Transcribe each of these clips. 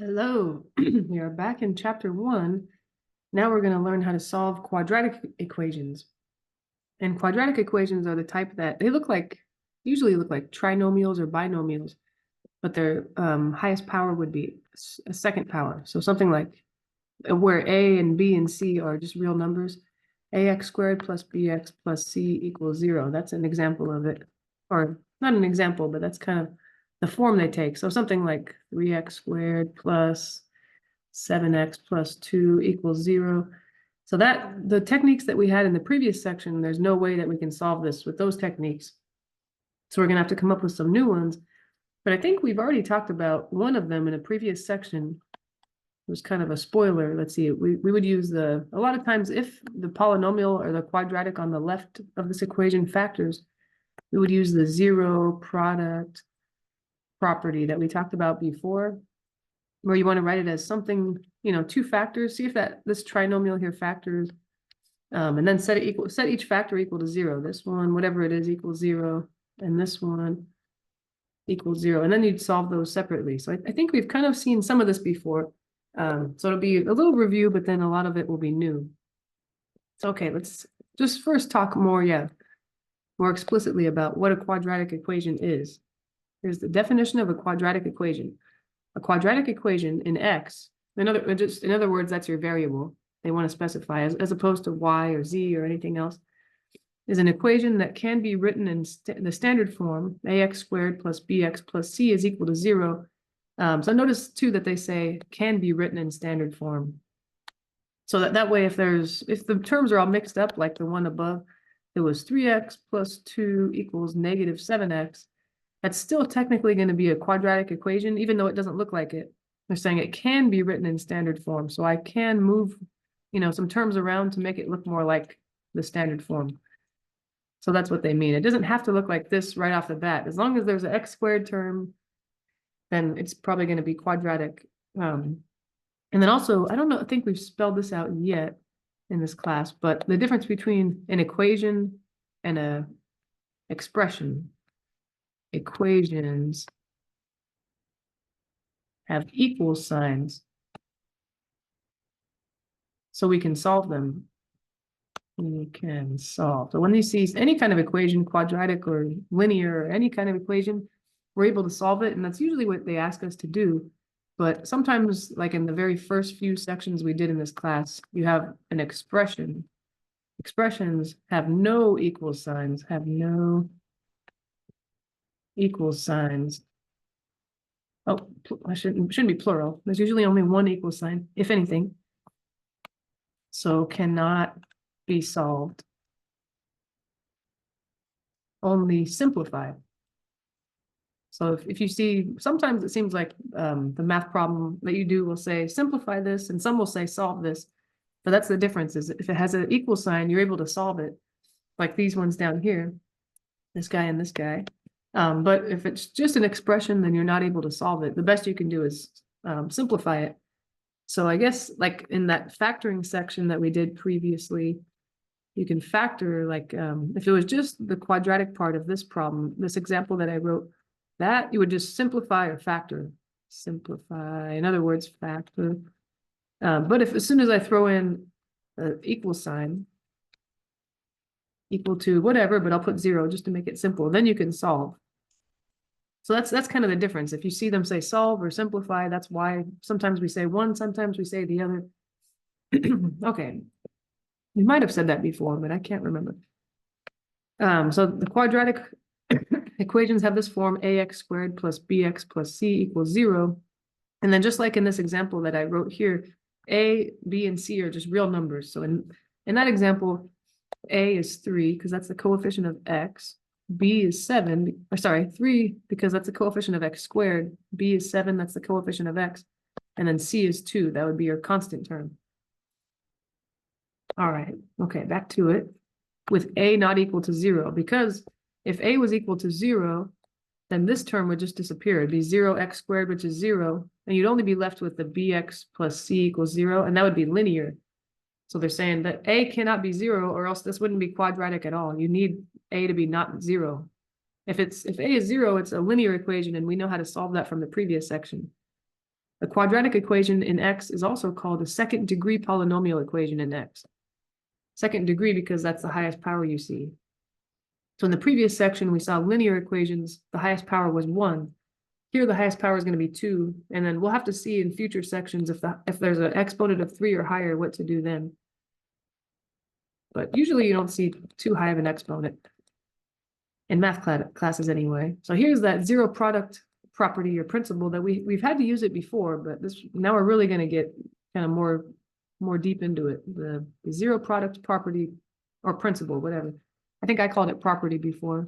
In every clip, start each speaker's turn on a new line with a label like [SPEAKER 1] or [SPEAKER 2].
[SPEAKER 1] Hello, we are back in chapter 1. Now we're going to learn how to solve quadratic equations. And quadratic equations are the type that they usually look like trinomials or binomials, but their highest power would be a second power. So something like where a and b and c are just real numbers, ax squared plus bx plus c equals 0. That's an example of it. Or not an example, but that's kind of the form they take. So something like 3x squared plus 7x plus 2 equals 0. So that the techniques that we had in the previous section, there's no way that we can solve this with those techniques. So we're going to have to come up with some new ones. But I think we've already talked about one of them in a previous section. It was kind of a spoiler. Let's see. We would use a lot of times if the polynomial or the quadratic on the left of this equation factors, we would use the zero product property that we talked about before, where you want to write it as something, two factors. See if this trinomial here factors, and then set each factor equal to 0. This one, whatever it is, equals 0, and this one equals 0. And then you'd solve those separately. So I think we've kind of seen some of this before. So it'll be a little review, but then a lot of it will be new. So okay, let's just first talk more explicitly about what a quadratic equation is. Here's the definition of a quadratic equation. A quadratic equation in x, in other words, that's your variable they want to specify, as opposed to y or z or anything else, is an equation that can be written in the standard form, ax squared plus bx plus c is equal to 0. So notice too that they say can be written in standard form. So that way, if the terms are all mixed up, like the one above, it was 3x plus 2 equals negative 7x. That's still technically going to be a quadratic equation, even though it doesn't look like it. They're saying it can be written in standard form. So I can move, some terms around to make it look more like the standard form. So that's what they mean. It doesn't have to look like this right off the bat. As long as there's an x squared term, then it's probably going to be quadratic. And then also, I think we've spelled this out yet in this class, but the difference between an equation and a expression. Equations have equal signs, so we can solve them. We can solve. So when you see any kind of equation, quadratic or linear, or any kind of equation, we're able to solve it, and that's usually what they ask us to do. But sometimes, like in the very first few sections we did in this class, you have an expression. Expressions have no equal signs, Oh, I shouldn't be plural. There's usually only one equal sign, if anything. So cannot be solved. Only simplified. So if you see, sometimes it seems like the math problem that you do will say simplify this, and some will say solve this. But that's the difference, is if it has an equal sign, you're able to solve it. Like these ones down here, this guy and this guy. But if it's just an expression, then you're not able to solve it. The best you can do is simplify it. So I guess like in that factoring section that we did previously, you can factor like if it was just the quadratic part of this problem, this example that I wrote, that you would just simplify or factor. Simplify, in other words, factor. But if as soon as I throw in an equal sign, equal to whatever, but I'll put 0 just to make it simple, then you can solve. So that's kind of the difference. If you see them say solve or simplify, that's why sometimes we say one, sometimes we say the other. Okay, we might have said that before, but I can't remember. So the quadratic equations have this form, ax squared plus bx plus c equals 0. And then just like in this example that I wrote here, a, b, and c are just real numbers. So in that example, a is 3 because that's the coefficient of x. B is 7, or sorry, 3 because that's the coefficient of x squared. B is 7, that's the coefficient of x. And then c is 2, that would be your constant term. All right, okay, back to it. With a not equal to 0, because if a was equal to 0, then this term would just disappear. It'd be 0x squared, which is 0, and you'd only be left with the bx plus c equals 0, and that would be linear. So they're saying that a cannot be 0, or else this wouldn't be quadratic at all. You need a to be not 0. If a is 0, it's a linear equation, and we know how to solve that from the previous section. A quadratic equation in X is also called a second degree polynomial equation in X. Second degree because that's the highest power you see. So in the previous section, we saw linear equations. The highest power was 1. Here, the highest power is going to be 2. And then we'll have to see in future sections if there's an exponent of 3 or higher, what to do then. But usually you don't see too high of an exponent in math classes anyway. So here's that zero product property or principle that we've had to use it before, but now we're really going to get kind of more deep into it. The zero product property or principle, whatever. I think I called it property before.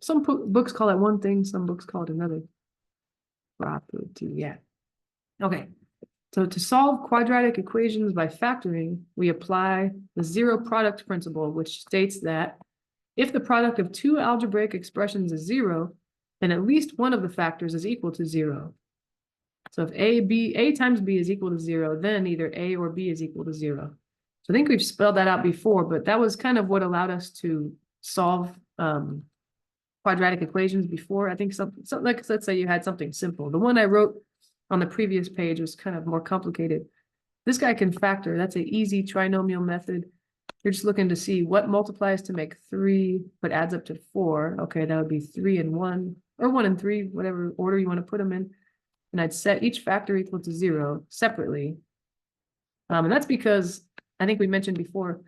[SPEAKER 1] Some books call it one thing, some books call it another. Property, yeah. Okay, so to solve quadratic equations by factoring, we apply the zero product principle, which states that if the product of two algebraic expressions is 0, then at least one of the factors is equal to 0. So if A times B is equal to 0, then either A or B is equal to 0. So I think we've spelled that out before, but that was kind of what allowed us to solve quadratic equations before. I think something like, let's say you had something simple. The one I wrote on the previous page was kind of more complicated. This guy can factor. That's an easy trinomial method. You're just looking to see what multiplies to make 3, but adds up to 4. Okay, that would be 3 and 1, or 1 and 3, whatever order you want to put them in. And I'd set each factor equal to 0 separately. And that's because I think we mentioned before,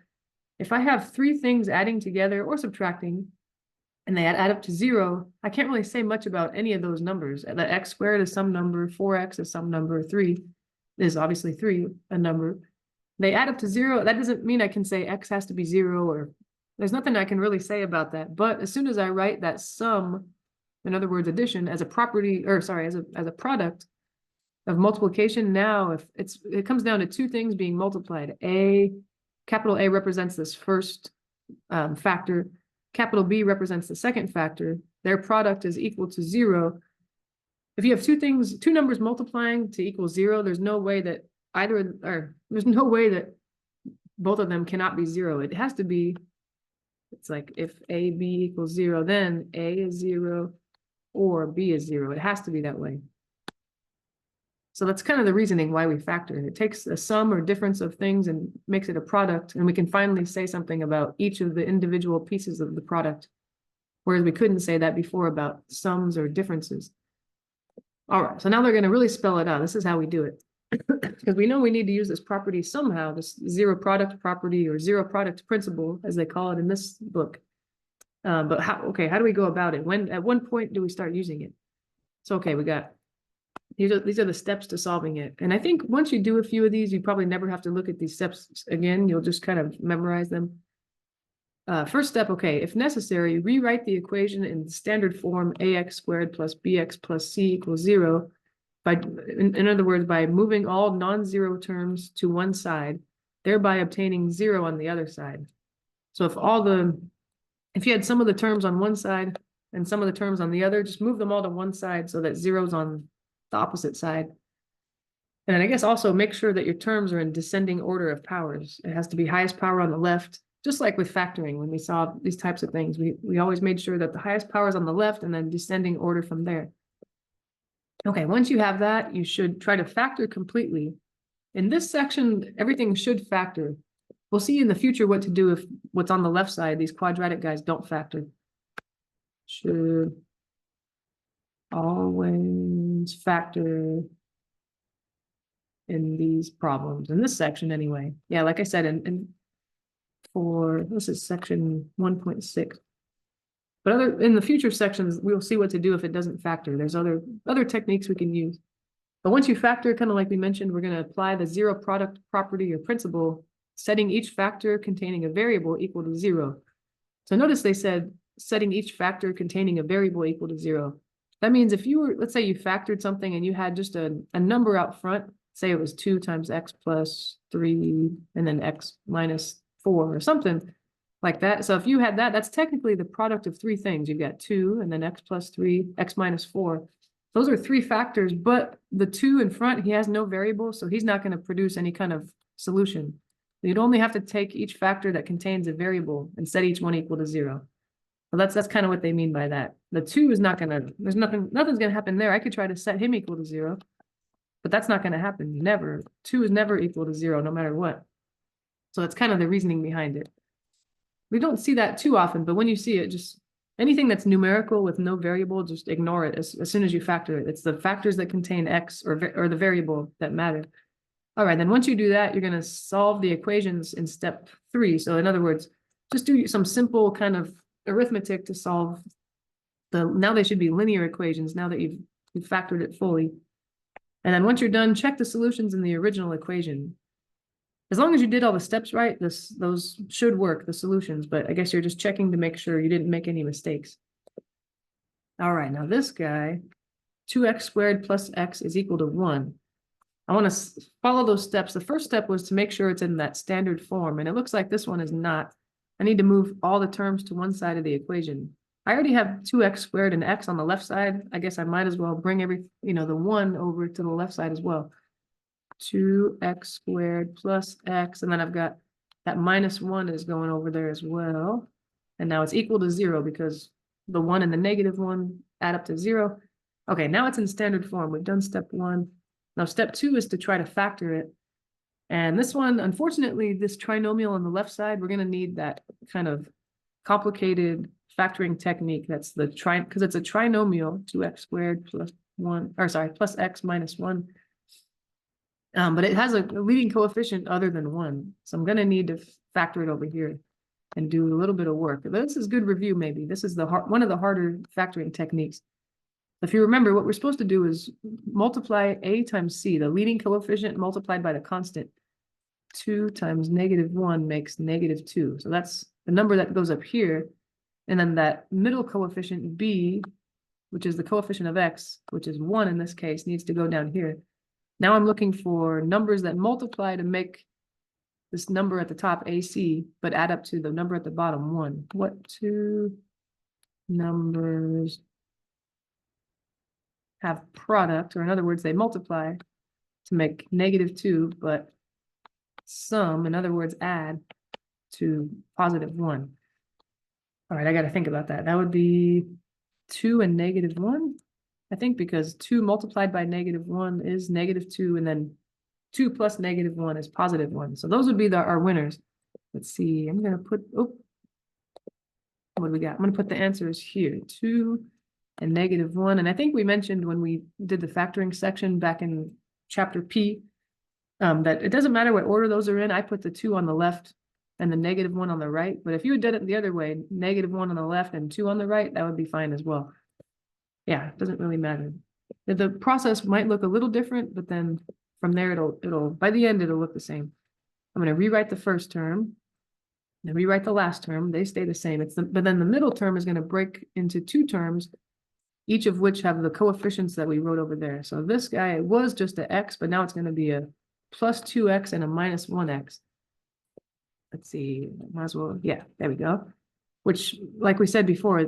[SPEAKER 1] if I have 3 things adding together or subtracting, and they add up to 0, I can't really say much about any of those numbers. The x squared is some number, 4x is some number, 3 is obviously 3, a number. They add up to 0. That doesn't mean I can say x has to be 0, or there's nothing I can really say about that. But as soon as I write that sum, in other words, addition, as a property, or sorry, as a product of multiplication, now if it comes down to 2 things being multiplied. Capital A represents this first factor. Capital B represents the second factor. Their product is equal to 0. If you have 2 numbers multiplying to equal 0, there's no way that there's no way that both of them cannot be 0. It has to be, it's like if A, B equals 0, then A is 0 or B is 0. It has to be that way. So that's kind of the reasoning why we factor. It takes a sum or difference of things and makes it a product, and we can finally say something about each of the individual pieces of the product, whereas we couldn't say that before about sums or differences. All right, so now they're going to really spell it out. This is how we do it. Because we know we need to use this property somehow, this zero product property or zero product principle, as they call it in this book. But how do we go about it? At one point do we start using it? So, okay, we got these are the steps to solving it. And I think once you do a few of these, you probably never have to look at these steps again. You'll just kind of memorize them. First step, okay, if necessary, rewrite the equation in standard form ax squared plus bx plus c equals 0. In other words, by moving all non-zero terms to one side, thereby obtaining 0 on the other side. So if you had some of the terms on one side and some of the terms on the other, just move them all to one side so that 0's on the opposite side. And I guess also make sure that your terms are in descending order of powers. It has to be highest power on the left, just like with factoring. When we saw these types of things, we always made sure that the highest power is on the left and then descending order from there. Okay, once you have that, you should try to factor completely. In this section, everything should factor. We'll see in the future what to do if what's on the left side, these quadratic guys, don't factor. Should always factor in these problems, in this section anyway. Yeah, like I said, this is section 1.6. But in the future sections, we'll see what to do if it doesn't factor. There's other techniques we can use. But once you factor, kind of like we mentioned, we're going to apply the zero product property or principle, setting each factor containing a variable equal to 0. So notice they said setting each factor containing a variable equal to 0. That means if let's say you factored something and you had just a number out front, say it was 2 times x plus 3 and then x minus 4 or something like that. So if you had that, that's technically the product of 3 things. You've got 2 and then x plus 3, x minus 4. Those are 3 factors, but the 2 in front, he has no variable, so he's not going to produce any kind of solution. You'd only have to take each factor that contains a variable and set each one equal to 0. So that's kind of what they mean by that. The 2 is not going to, nothing's going to happen there. I could try to set him equal to 0. but that's not going to happen. Never. 2 is never equal to 0, no matter what. So that's kind of the reasoning behind it. We don't see that too often, but when you see it, just anything that's numerical with no variable, just ignore it as soon as you factor it. It's the factors that contain x or the variable that matter. All right, then once you do that, you're going to solve the equations in step 3. So in other words, just do some simple kind of arithmetic to solve now they should be linear equations now that you've factored it fully. And then once you're done, check the solutions in the original equation. As long as you did all the steps right, those should work, the solutions, but I guess you're just checking to make sure you didn't make any mistakes. All right, now this guy, 2x squared plus x is equal to 1. I want to follow those steps. The first step was to make sure it's in that standard form, and it looks like this one is not. I need to move all the terms to one side of the equation. I already have 2x squared and x on the left side. I guess I might as well bring the 1 over to the left side as well. 2x squared plus x, and then I've got that -1 is going over there as well. And now it's equal to 0 because the 1 and the -1 add up to 0. Okay, now it's in standard form. We've done step 1. Now step 2 is to try to factor it. And this one, unfortunately, this trinomial on the left side, we're going to need that kind of complicated factoring technique. That's the because it's a trinomial, 2x squared plus 1, or sorry, plus x minus 1. But it has a leading coefficient other than 1. So I'm going to need to factor it over here and do a little bit of work. But this is good review, maybe. This is one of the harder factoring techniques. If you remember, what we're supposed to do is multiply a times c, the leading coefficient multiplied by the constant. 2 times -1 makes -2. So that's the number that goes up here. And then that middle coefficient b, which is the coefficient of x, which is 1 in this case, needs to go down here. Now I'm looking for numbers that multiply to make this number at the top AC, but add up to the number at the bottom 1. What two numbers have product, or in other words, they multiply to make -2, but sum, in other words, add to +1. All right, I got to think about that. That would be 2 and -1. I think because 2 multiplied by -1 is -2, and then 2 plus -1 is +1. So those would be our winners. Let's see, I'm going to put, what do we got? I'm going to put the answers here, 2 and -1. And I think we mentioned when we did the factoring section back in chapter P, that it doesn't matter what order those are in. I put the 2 on the left and the -1 on the right. But if you had done it the other way, -1 on the left and 2 on the right, that would be fine as well. Yeah, it doesn't really matter. The process might look a little different, but then from there, it'll by the end, it'll look the same. I'm going to rewrite the first term and rewrite the last term. They stay the same. But then the middle term is going to break into 2 terms, each of which have the coefficients that we wrote over there. So this guy was just an x, but now it's going to be a plus 2x and a minus 1x. Let's see, might as well, yeah, there we go. Which, like we said before,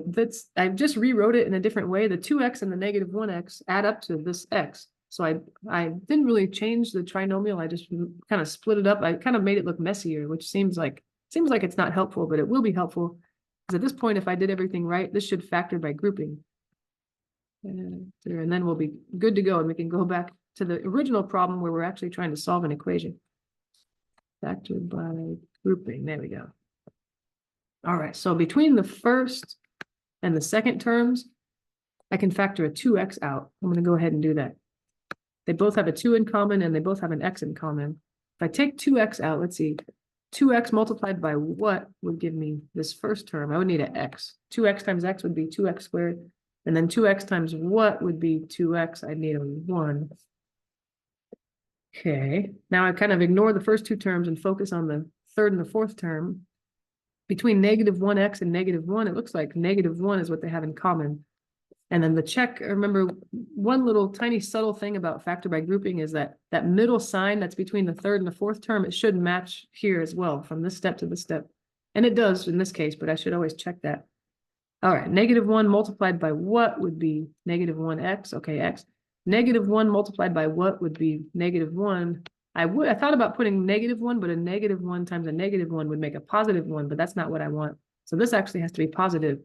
[SPEAKER 1] I just rewrote it in a different way. The 2x and the -1x add up to this x. So I didn't really change the trinomial. I just kind of split it up. I kind of made it look messier, which seems like it's not helpful, but it will be helpful. Because at this point, if I did everything right, this should factor by grouping. And then we'll be good to go, and we can go back to the original problem where we're actually trying to solve an equation. Factor by grouping, there we go. All right, so between the first and the second terms, I can factor a 2x out. I'm going to go ahead and do that. They both have a 2 in common, and they both have an x in common. If I take 2x out, let's see, 2x multiplied by what would give me this first term? I would need an x. 2x times x would be 2x squared, and then 2x times what would be 2x? I'd need a 1. Okay, now I kind of ignore the first 2 terms and focus on the third and the fourth term. Between -1x and -1, it looks like -1 is what they have in common. And then the check, remember, one little tiny subtle thing about factor by grouping is that middle sign that's between the third and the fourth term, it should match here as well from this step to this step. And it does in this case, but I should always check that. All right, -1 multiplied by what would be -1x? Okay, x. -1 multiplied by what would be -1? I thought about putting -1, but a -1 times a -1 would make a +1, but that's not what I want. So this actually has to be positive.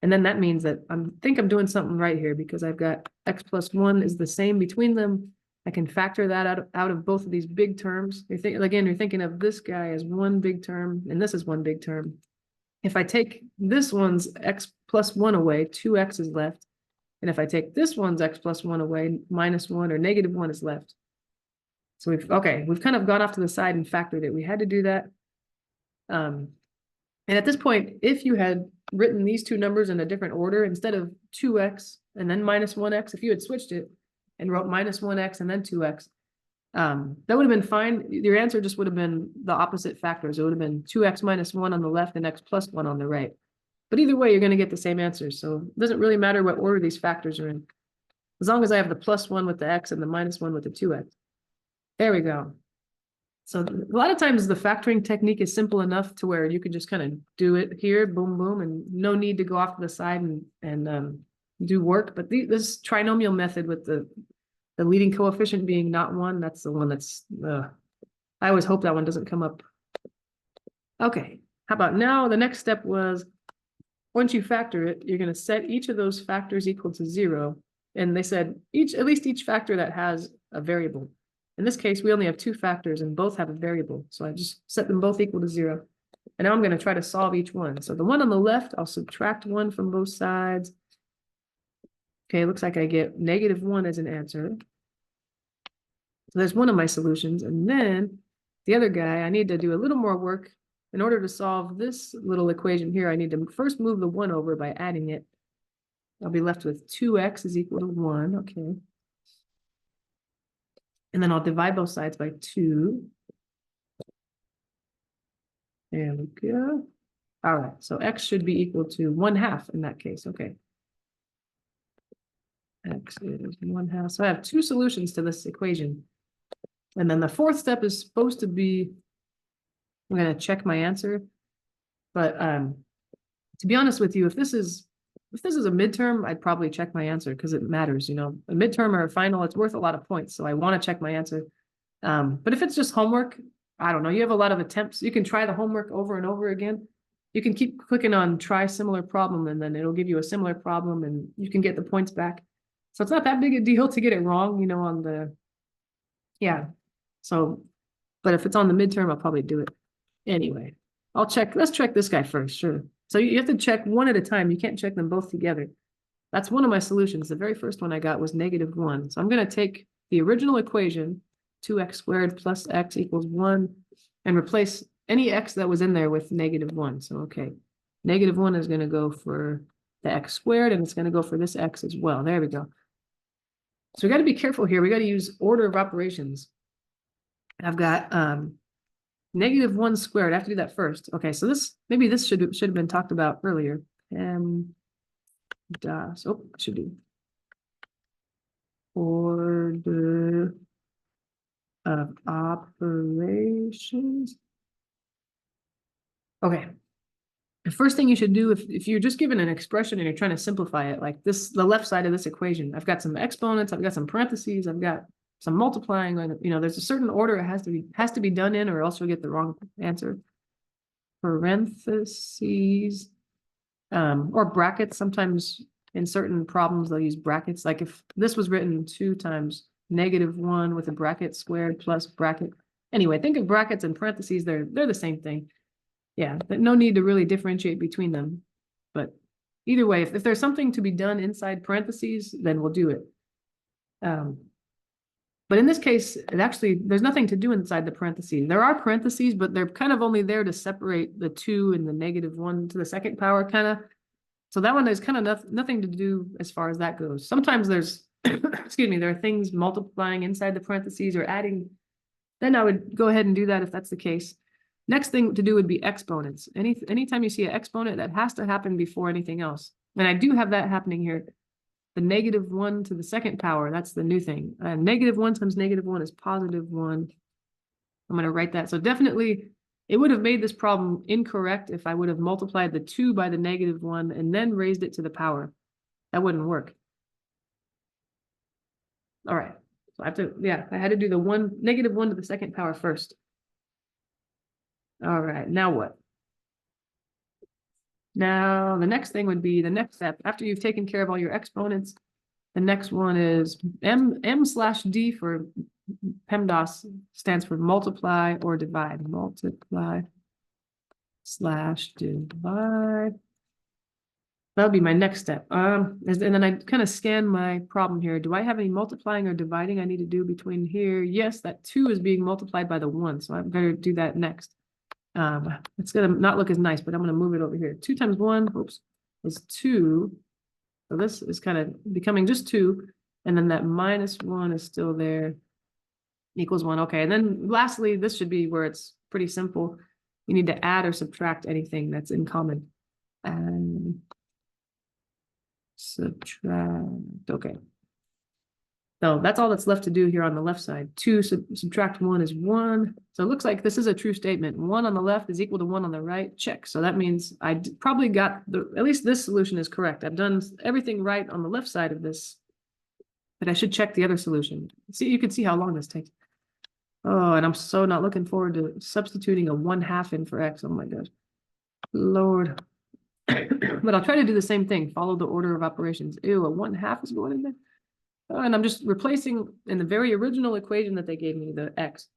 [SPEAKER 1] And then that means that I think I'm doing something right here because I've got x plus 1 is the same between them. I can factor that out of both of these big terms. You're thinking of this guy as one big term, and this is one big term. If I take this one's x plus 1 away, 2x is left. And if I take this one's x plus 1 away, -1 or -1 is left. So we've kind of gone off to the side and factored it. We had to do that. And at this point, if you had written these two numbers in a different order, instead of 2x and then -1x, if you had switched it and wrote -1x and then 2x, that would have been fine. Your answer just would have been the opposite factors. It would have been 2x minus 1 on the left and x plus 1 on the right. But either way, you're going to get the same answers. So it doesn't really matter what order these factors are in, as long as I have the +1 with the x and the -1 with the 2x. There we go. So a lot of times the factoring technique is simple enough to where you can just kind of do it here, boom, boom, and no need to go off to the side and do work. But this trinomial method with the leading coefficient being not 1, that's the one that's, I always hope that one doesn't come up. Okay, how about now? The next step was, once you factor it, you're going to set each of those factors equal to 0. And they said at least each factor that has a variable. In this case, we only have 2 factors and both have a variable. So I just set them both equal to 0. And now I'm going to try to solve each one. So the one on the left, I'll subtract 1 from both sides. Okay, it looks like I get -1 as an answer. So there's one of my solutions. And then the other guy, I need to do a little more work. In order to solve this little equation here, I need to first move the 1 over by adding it. I'll be left with 2x is equal to 1. Okay. And then I'll divide both sides by 2. There we go. All right, so x should be equal to 1/2 in that case. Okay. X is 1/2. So I have 2 solutions to this equation. And then the fourth step is supposed to be, I'm going to check my answer. But to be honest with you, if this is a midterm, I'd probably check my answer because it matters. You know, a midterm or a final, it's worth a lot of points. So I want to check my answer. But if it's just homework, I don't know. You have a lot of attempts. You can try the homework over and over again. You can keep clicking on try similar problem, and then it'll give you a similar problem and you can get the points back. So it's not that big a deal to get it wrong, you know, on the, yeah. So, but if it's on the midterm, I'll probably do it. Anyway, let's check this guy first, sure. So you have to check one at a time. You can't check them both together. That's one of my solutions. The very first one I got was -1. So I'm going to take the original equation, 2x squared plus x equals 1, and replace any x that was in there with -1. So, okay, -1 is going to go for the x squared, and it's going to go for this x as well. There we go. So we got to be careful here. We got to use order of operations. I've got -1 squared. I have to do that first. Okay, so maybe this should have been talked about earlier. Should be order of operations. Okay. The first thing you should do if you're just given an expression and you're trying to simplify it, like this, the left side of this equation, I've got some exponents, I've got some parentheses, I've got some multiplying, you know, there's a certain order it has to be done in, or else we get the wrong answer. Parentheses, or brackets. Sometimes in certain problems they'll use brackets. Like if this was written 2 times -1 with a bracket squared plus bracket. Anyway, think of brackets and parentheses. They're the same thing. Yeah, but no need to really differentiate between them. But either way, if there's something to be done inside parentheses, then we'll do it. But in this case, there's nothing to do inside the parentheses. There are parentheses, but they're kind of only there to separate the 2 and the -1 to the second power, kind of. So that one is kind of nothing to do as far as that goes. Sometimes there's, excuse me, there are things multiplying inside the parentheses or adding. Then I would go ahead and do that if that's the case. Next thing to do would be exponents. Anytime you see an exponent, that has to happen before anything else. And I do have that happening here. The -1 to the second power, that's the new thing. -1 times -1 is +1. I'm going to write that. So definitely, it would have made this problem incorrect if I would have multiplied the 2 by the -1 and then raised it to the power. That wouldn't work. All right. So I had to do the -1 to the second power first. All right, now what? Now, the next thing would be the next step. After you've taken care of all your exponents, The next one is M/D for PEMDAS stands for multiply or divide. Multiply / divide. That'll be my next step. And then I kind of scan my problem here. Do I have any multiplying or dividing I need to do between here? Yes, that 2 is being multiplied by the 1, so I better do that next. It's gonna not look as nice, but I'm gonna move it over here. 2 times 1, oops, is 2. So this is kind of becoming just 2, and then that -1 is still there, equals 1. Okay, and then lastly, this should be where it's pretty simple. You need to add or subtract anything that's in common. And subtract, okay. So that's all that's left to do here on the left side. 2 subtract 1 is 1. So it looks like this is a true statement. 1 on the left is equal to 1 on the right. Check. So that means I probably got at least this solution is correct. I've done everything right on the left side of this, but I should check the other solution. See, you can see how long this takes. Oh, and I'm so not looking forward to substituting a 1/2 in for x. Oh my gosh, Lord. But I'll try to do the same thing. Follow the order of operations. Ew, a 1/2 is going in there. And I'm just replacing in the very original equation that they gave me, the x.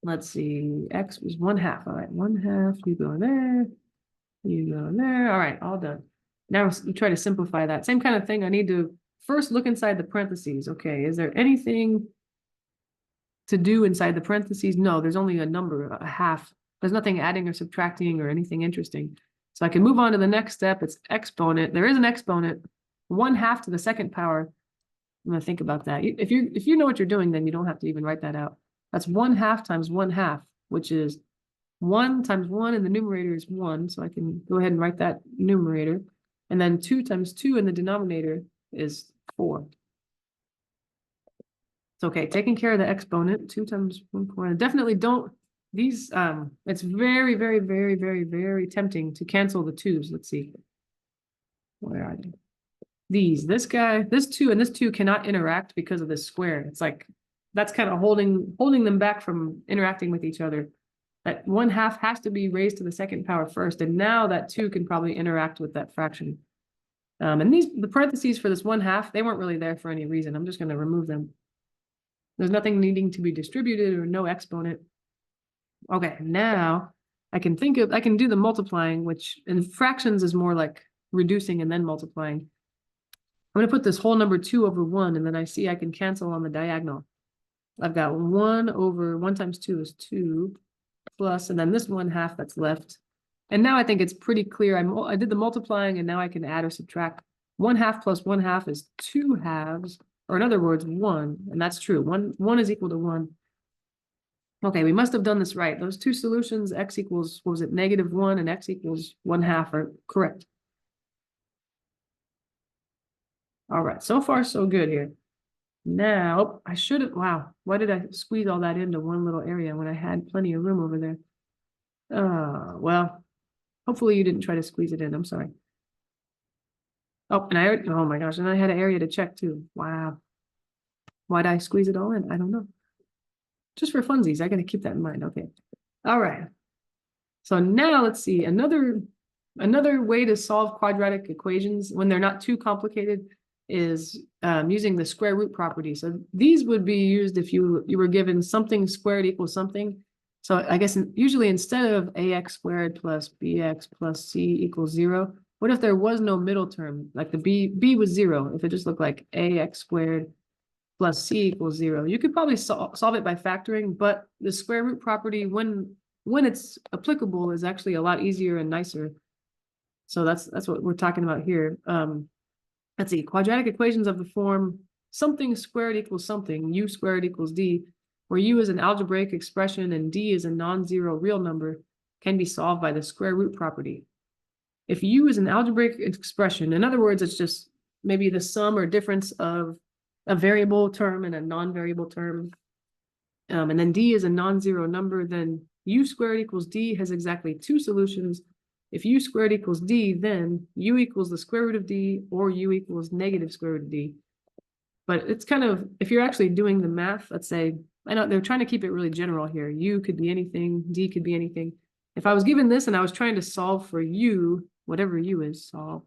[SPEAKER 1] Let's see, x was 1/2. All right, 1/2, you go there, you go there. All right, all done. Now we try to simplify that. Same kind of thing. I need to first look inside the parentheses. Okay, is there anything to do inside the parentheses? No, there's only a number, a half. There's nothing adding or subtracting or anything interesting. So I can move on to the next step. It's exponent. There is an exponent. 1/2 to the second power. I'm gonna think about that. If you know what you're doing, then you don't have to even write that out. That's 1/2 times 1/2, which is 1 times 1 in the numerator is 1. So I can go ahead and write that numerator. And then 2 times 2 in the denominator is 4. It's okay. Taking care of the exponent, 2 times 1 4. Definitely don't these. It's very, very, very, very, very tempting to cancel the 2's. Let's see. Where are they? This guy, this 2 and this 2 cannot interact because of this square. It's like that's kind of holding them back from interacting with each other. That 1/2 has to be raised to the second power first, and now that 2 can probably interact with that fraction. And the parentheses for this 1/2, they weren't really there for any reason. I'm just going to remove them. There's nothing needing to be distributed or no exponent. Okay, now I can do the multiplying, which in fractions is more like reducing and then multiplying. I'm going to put this whole number 2 over 1, and then I see I can cancel on the diagonal. I've got 1 over 1 times 2 is 2, plus, and then this 1/2 that's left. And now I think it's pretty clear. I did the multiplying, and now I can add or subtract. 1/2 plus 1/2 is 2/2, or in other words, 1, and that's true. 1 is equal to 1. Okay, we must have done this right. Those two solutions, x equals, what was it, -1 and x equals 1/2 are correct. All right, so far so good here. Now, I should have, wow, why did I squeeze all that into one little area when I had plenty of room over there? Well, hopefully you didn't try to squeeze it in. I'm sorry. Oh, and oh my gosh, and I had an area to check too. Wow. Why'd I squeeze it all in? I don't know. Just for funsies, I got to keep that in mind. Okay. All right. So now let's see, another way to solve quadratic equations when they're not too complicated is using the square root property. So these would be used if you were given something squared equals something. So I guess usually instead of ax squared plus bx plus c equals 0, what if there was no middle term? Like the b was 0, if it just looked like ax squared plus c equals 0. You could probably solve it by factoring, but the square root property, when it's applicable, is actually a lot easier and nicer. So that's what we're talking about here. Let's see, quadratic equations of the form something squared equals something, u squared equals d, where u is an algebraic expression and d is a non-zero real number, can be solved by the square root property. If u is an algebraic expression, in other words, it's just maybe the sum or difference of a variable term and a non-variable term, and then d is a non-zero number, then u squared equals d has exactly 2 solutions. If u squared equals d, then u equals the square root of d, or u equals negative square root of d. But it's kind of, if you're actually doing the math, let's say, I know they're trying to keep it really general here. U could be anything, d could be anything. If I was given this and I was trying to solve for u, whatever u is, solve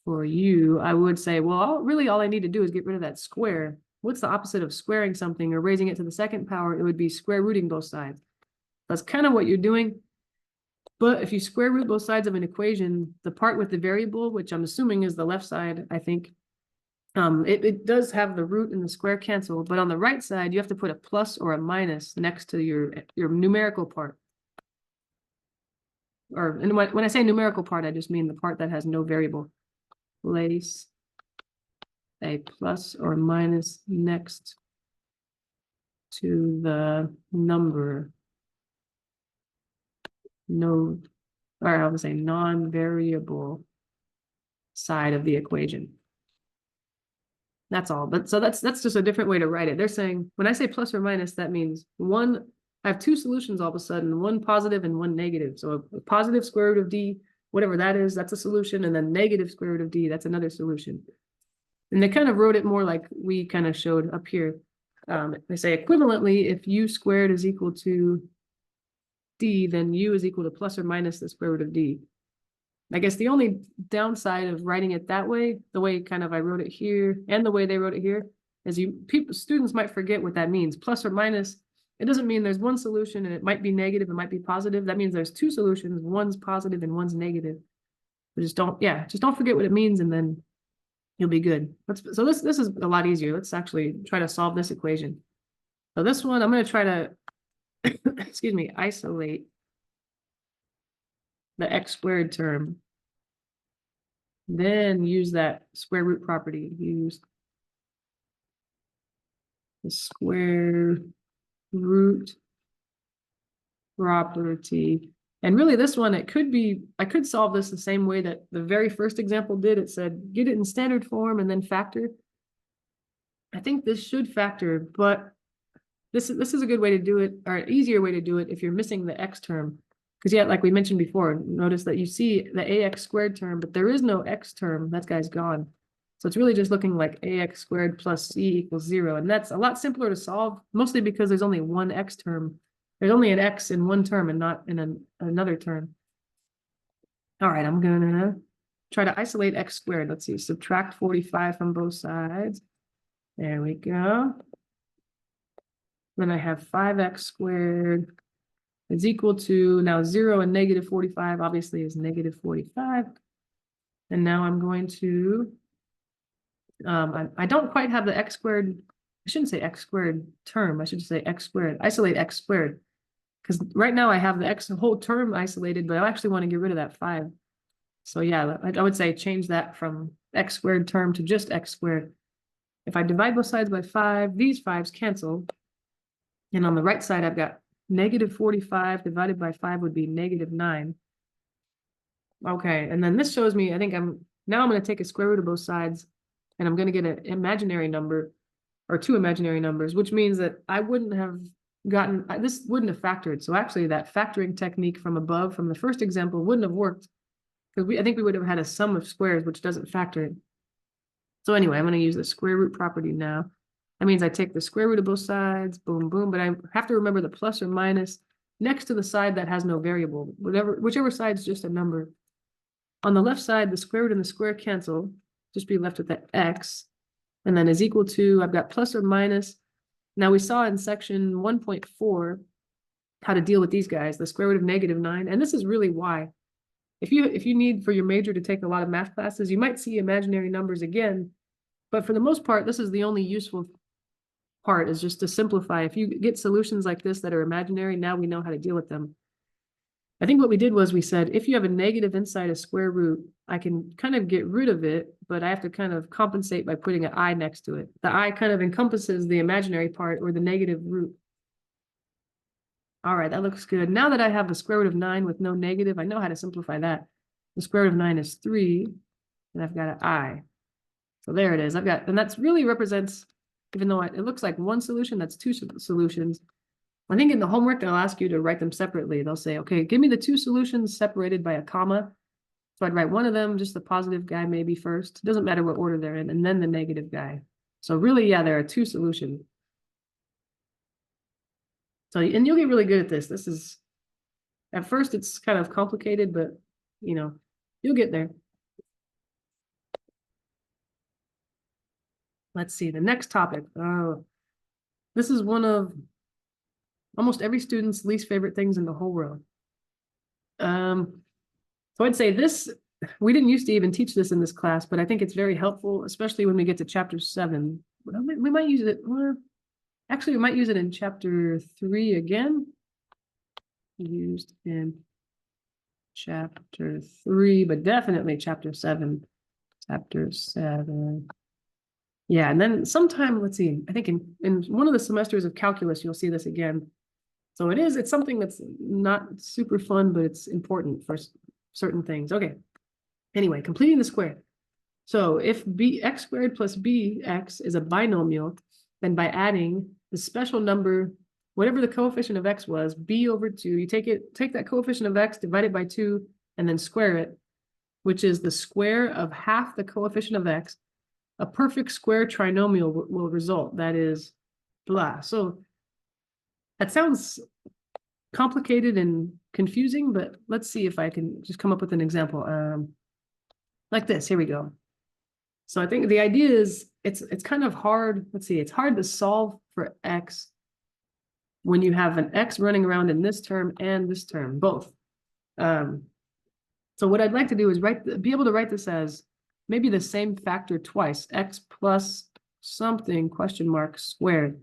[SPEAKER 1] for u, I would say, well, really all I need to do is get rid of that square. What's the opposite of squaring something or raising it to the second power? It would be square rooting both sides. That's kind of what you're doing. But if you square root both sides of an equation, the part with the variable, which I'm assuming is the left side, I think, it does have the root and the square cancel, but on the right side, you have to put a plus or a minus next to your numerical part. And when I say numerical part, I just mean the part that has no variable. Place a plus or minus next to the number. No, or I would say non-variable side of the equation. That's all. But so that's just a different way to write it. They're saying when I say plus or minus, that means one, I have two solutions all of a sudden, one positive and one negative. So a positive square root of d, whatever that is, that's a solution, and then negative square root of d, that's another solution. And they kind of wrote it more like we kind of showed up here. They say equivalently, if u squared is equal to d, then u is equal to plus or minus the square root of d. I guess the only downside of writing it that way, the way kind of I wrote it here and the way they wrote it here, is students might forget what that means. Plus or minus, it doesn't mean there's one solution and it might be negative, it might be positive. That means there's two solutions, one's positive and one's negative. But just don't forget what it means, and then you'll be good. So this is a lot easier. Let's actually try to solve this equation. So this one, I'm going to try to, excuse me, isolate the x squared term. Then use that square root property. Use the square root property. And really this one, it could be, I could solve this the same way that the very first example did. It said, get it in standard form and then factor. I think this should factor, but this is a good way to do it, or an easier way to do it if you're missing the x term. Because yeah, like we mentioned before, notice that you see the ax squared term, but there is no x term. That guy's gone. So it's really just looking like ax squared plus c equals 0. And that's a lot simpler to solve, mostly because there's only one x term. There's only an x in one term and not in another term. All right, I'm gonna try to isolate x squared. Let's see, subtract 45 from both sides. There we go. Then I have 5x squared is equal to, now 0 and negative 45 obviously is negative 45. And now I'm going to, I don't quite have the x squared, I shouldn't say x squared term, I should say x squared, isolate x squared. Because right now I have the x whole term isolated, but I actually want to get rid of that 5. So yeah, I would say change that from x squared term to just x squared. If I divide both sides by 5, these 5s cancel. And on the right side, I've got negative 45 divided by 5 would be negative 9. Okay, and then this shows me, I think I'm going to take a square root of both sides, and I'm going to get an imaginary number, or two imaginary numbers, which means that I wouldn't have gotten, this wouldn't have factored. So actually that factoring technique from above, from the first example, wouldn't have worked, because I think we would have had a sum of squares, which doesn't factor. So anyway, I'm going to use the square root property now. That means I take the square root of both sides, boom, boom, but I have to remember the plus or minus next to the side that has no variable, whichever side is just a number. On the left side, the square root and the square cancel, just be left with that x, and then is equal to, I've got plus or minus. Now we saw in section 1.4 how to deal with these guys, the square root of negative 9, and this is really why. If you need for your major to take a lot of math classes, you might see imaginary numbers again, but for the most part, this is the only useful part, is just to simplify. If you get solutions like this that are imaginary, now we know how to deal with them. I think what we did was we said, if you have a negative inside a square root, I can kind of get rid of it, but I have to kind of compensate by putting an I next to it. The I kind of encompasses the imaginary part, or the negative root. All right, that looks good. Now that I have the square root of 9 with no negative, I know how to simplify that. The square root of 9 is 3, and I've got an I. So there it is. And that's really represents, even though it looks like one solution, that's two solutions. I think in the homework, they'll ask you to write them separately. They'll say, okay, give me the two solutions separated by a comma. So I'd write one of them, just the positive guy maybe first. It doesn't matter what order they're in, and then the negative guy. So really, yeah, there are two solutions. So, and you'll get really good at this. This is, at first it's kind of complicated, but you'll get there. Let's see, the next topic. This is one of almost every student's least favorite things in the whole world. So I'd say this, we didn't used to even teach this in this class, but I think it's very helpful, especially when we get to chapter 7. We might use it, actually, we might use it in chapter 3 again. Used in chapter 3, but definitely chapter 7. Chapter 7. Yeah, and then sometime, let's see, I think in one of the semesters of calculus, you'll see this again. So it's something that's not super fun, but it's important for certain things. Okay. Anyway, completing the square. So if x squared plus bx is a binomial, then by adding the special number, whatever the coefficient of x was, b over 2, you take that coefficient of x, divide it by 2, and then square it, which is the square of half the coefficient of x, a perfect square trinomial will result. That is blah. So that sounds complicated and confusing, but let's see if I can just come up with an example. Like this, here we go. So I think the idea is it's kind of hard. Let's see, it's hard to solve for x when you have an x running around in this term and this term, both. So what I'd like to do is be able to write this as maybe the same factor twice, x plus something question mark squared.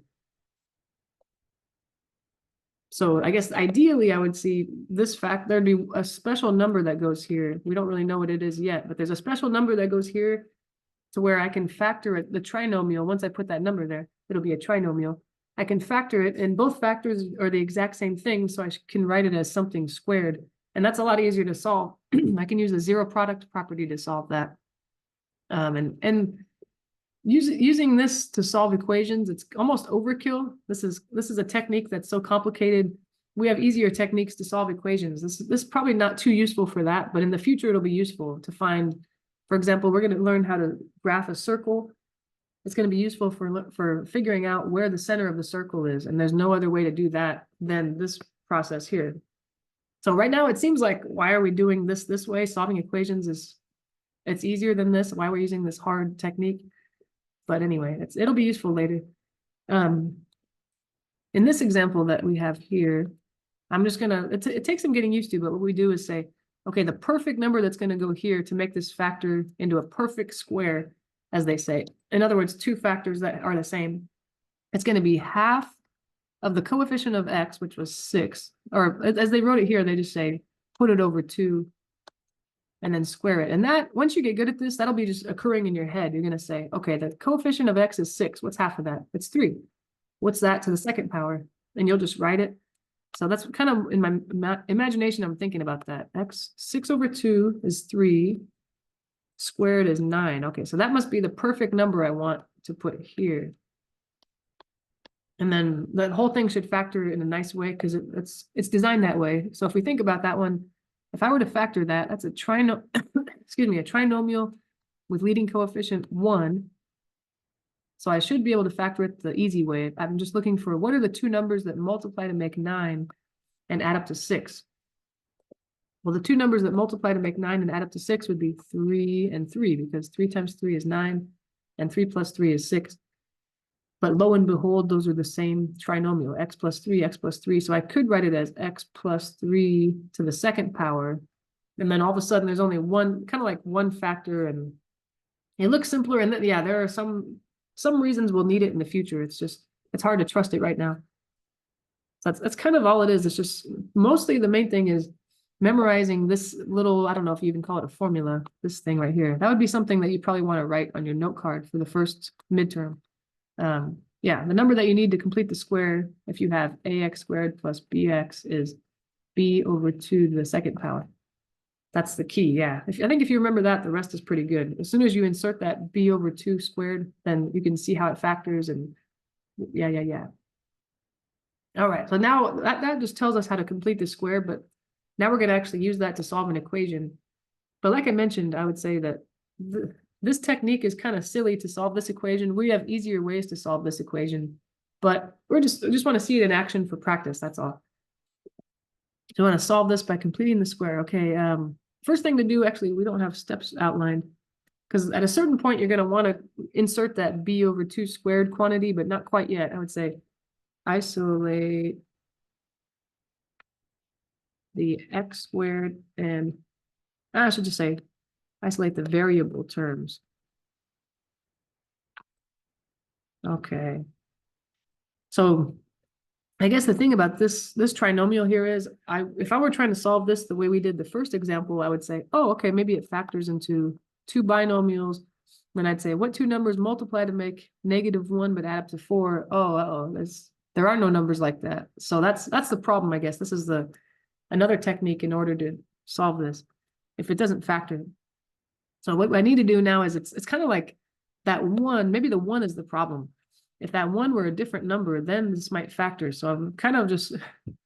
[SPEAKER 1] So I guess ideally I would see this fact, there'd be a special number that goes here. We don't really know what it is yet, but there's a special number that goes here to where I can factor it, the trinomial. Once I put that number there, it'll be a trinomial. I can factor it, and both factors are the exact same thing, so I can write it as something squared. And that's a lot easier to solve. I can use the zero product property to solve that. And using this to solve equations, it's almost overkill. This is a technique that's so complicated. We have easier techniques to solve equations. This is probably not too useful for that, but in the future it'll be useful to find, for example, we're going to learn how to graph a circle. It's going to be useful for figuring out where the center of the circle is, and there's no other way to do that than this process here. So right now it seems like, why are we doing this way? Solving equations it's easier than this. Why we're using this hard technique? But anyway, it'll be useful later. In this example that we have here, I'm just gonna, it takes some getting used to, but what we do is say, okay, the perfect number that's gonna go here to make this factor into a perfect square, as they say. In other words, two factors that are the same. It's gonna be half of the coefficient of x, which was 6, or as they wrote it here, they just say, put it over 2, and then square it. And that, once you get good at this, that'll be just occurring in your head. You're going to say, okay, the coefficient of x is 6. What's half of that? It's 3. What's that to the second power? And you'll just write it. So that's kind of in my imagination, I'm thinking about that. 6 over 2 is 3. Squared is 9. Okay, so that must be the perfect number I want to put here. And then the whole thing should factor in a nice way because it's designed that way. So if we think about that one, if I were to factor that, that's a trinomial with leading coefficient 1. So I should be able to factor it the easy way. I'm just looking for what are the two numbers that multiply to make 9 and add up to 6. Well, the two numbers that multiply to make 9 and add up to 6 would be 3 and 3, because 3 times 3 is 9 and 3 plus 3 is 6. But lo and behold, those are the same trinomial, x plus 3, x plus 3. So I could write it as x plus 3 to the second power. And then all of a sudden there's only one, kind of like one factor, and it looks simpler. And then, yeah, there are some reasons we'll need it in the future. It's hard to trust it right now. So that's kind of all it is. It's just mostly the main thing is memorizing this little, I don't know if you even call it a formula, this thing right here. That would be something that you probably want to write on your note card for the first midterm. Yeah, the number that you need to complete the square, if you have ax squared plus bx, is b over 2 to the second power. That's the key, yeah. I think if you remember that, the rest is pretty good. As soon as you insert that b over 2 squared, then you can see how it factors, and yeah. All right, so now that just tells us how to complete the square, but now we're going to actually use that to solve an equation. But like I mentioned, I would say that this technique is kind of silly to solve this equation. We have easier ways to solve this equation, but we just want to see it in action for practice. That's all. So I want to solve this by completing the square. Okay. First thing to do, actually, we don't have steps outlined. because at a certain point, you're going to want to insert that b over 2 squared quantity, but not quite yet. I would say isolate the x squared, and I should just say isolate the variable terms. Okay. So I guess the thing about this trinomial here is, if I were trying to solve this the way we did the first example, I would say, oh, okay, maybe it factors into two binomials. Then I'd say, what two numbers multiply to make -1 but add up to 4? Oh, there are no numbers like that. So that's the problem, I guess. This is another technique in order to solve this, if it doesn't factor. So what I need to do now is it's kind of like that one, maybe the one is the problem. If that one were a different number, then this might factor. So I'm kind of just,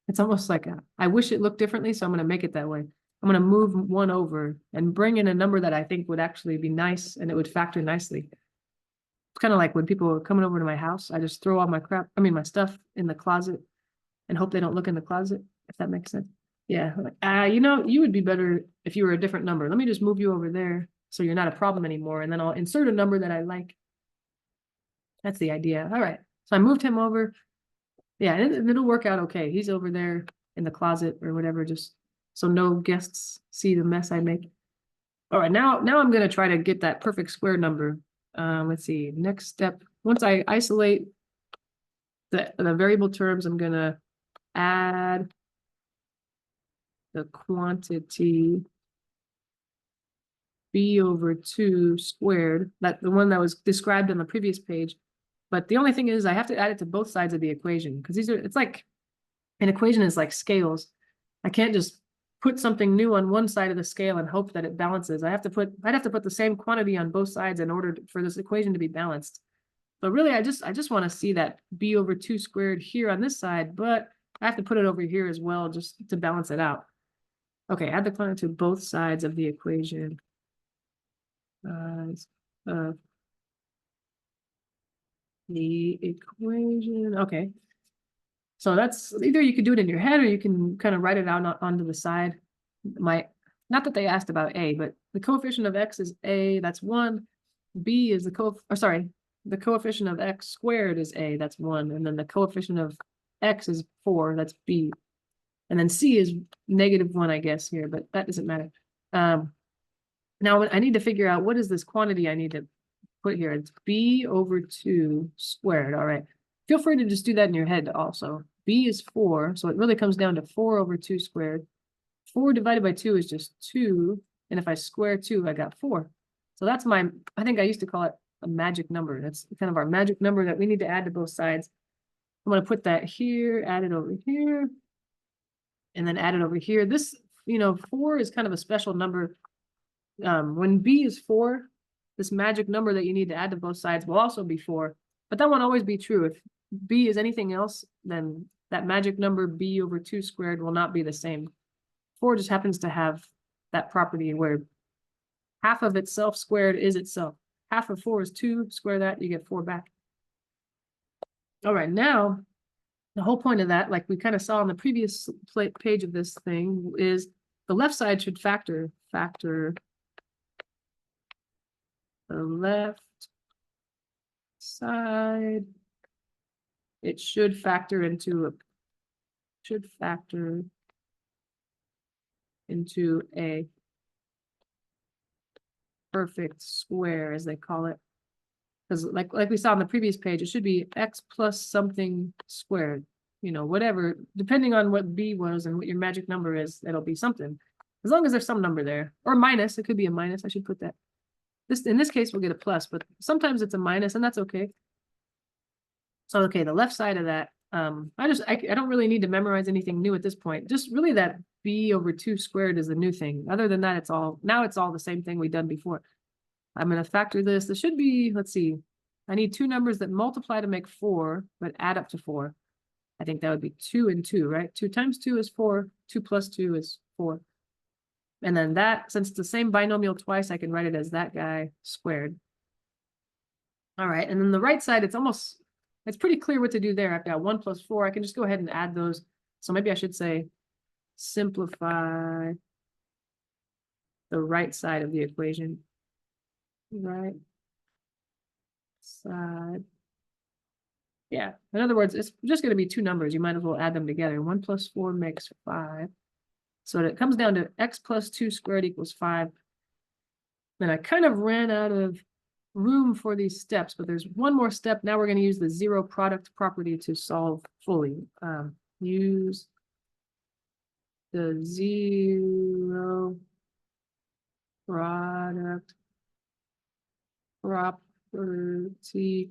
[SPEAKER 1] it's almost like I wish it looked differently, so I'm going to make it that way. I'm going to move one over and bring in a number that I think would actually be nice and it would factor nicely. It's kind of like when people are coming over to my house, I just throw all my my stuff in the closet and hope they don't look in the closet, if that makes sense. Yeah, like, you would be better if you were a different number. Let me just move you over there so you're not a problem anymore, and then I'll insert a number that I like. That's the idea. All right. So I moved him over. Yeah, and it'll work out okay. He's over there in the closet or whatever, just so no guests see the mess I make. All right, now I'm going to try to get that perfect square number. Let's see. Next step, once I isolate the variable terms, I'm going to add the quantity b over 2 squared, the one that was described on the previous page. But the only thing is I have to add it to both sides of the equation, because it's like an equation is like scales. I can't just put something new on one side of the scale and hope that it balances. I'd have to put the same quantity on both sides in order for this equation to be balanced. But really, I just want to see that b over 2 squared here on this side, but I have to put it over here as well just to balance it out. Okay, add the quantity to both sides of the equation. The equation. Okay. So that's either you could do it in your head or you can kind of write it out onto the side. Not that they asked about a, but the coefficient of x is a, that's 1. B is the coefficient of x squared is a, that's 1. And then the coefficient of x is 4, that's b. And then c is -1, I guess, here, but that doesn't matter. Now I need to figure out what is this quantity I need to put here. It's b over 2 squared. All right. Feel free to just do that in your head also. B is 4, so it really comes down to 4 over 2 squared. 4 divided by 2 is just 2, and if I square 2, I got 4. So that's I think I used to call it a magic number. That's kind of our magic number that we need to add to both sides. I'm going to put that here, add it over here, and then add it over here. This, 4 is kind of a special number. When b is 4, this magic number that you need to add to both sides will also be 4, but that won't always be true. If b is anything else, then that magic number b over 2 squared will not be the same. 4 just happens to have that property where half of itself squared is itself. Half of 4 is 2, square that, you get 4 back. All right, now, the whole point of that, like we kind of saw on the previous page of this thing, is the left side should factor the left side. It should factor into a perfect square, as they call it. Because like we saw on the previous page, it should be x plus something squared. Whatever, depending on what b was and what your magic number is, it'll be something. As long as there's some number there. Or minus, it could be a minus. I should put that. In this case, we'll get a plus, but sometimes it's a minus, and that's okay. So, okay, the left side of that, I don't really need to memorize anything new at this point. Just really that b over 2 squared is the new thing. Other than that, it's all the same thing we've done before. I'm going to factor this. This should be, let's see, I need two numbers that multiply to make 4, but add up to 4. I think that would be 2 and 2, right? 2 times 2 is 4. 2 plus 2 is 4. And then that, since it's the same binomial twice, I can write it as that guy squared. All right, and then the right side, it's pretty clear what to do there. I've got 1 plus 4. I can just go ahead and add those. So maybe I should say simplify the right side of the equation. right side. Yeah, in other words, it's just going to be two numbers. You might as well add them together. 1 plus 4 makes 5. So it comes down to x plus 2 squared equals 5. Then I kind of ran out of room for these steps, but there's one more step. Now we're going to use the zero product property to solve fully. Use the zero product property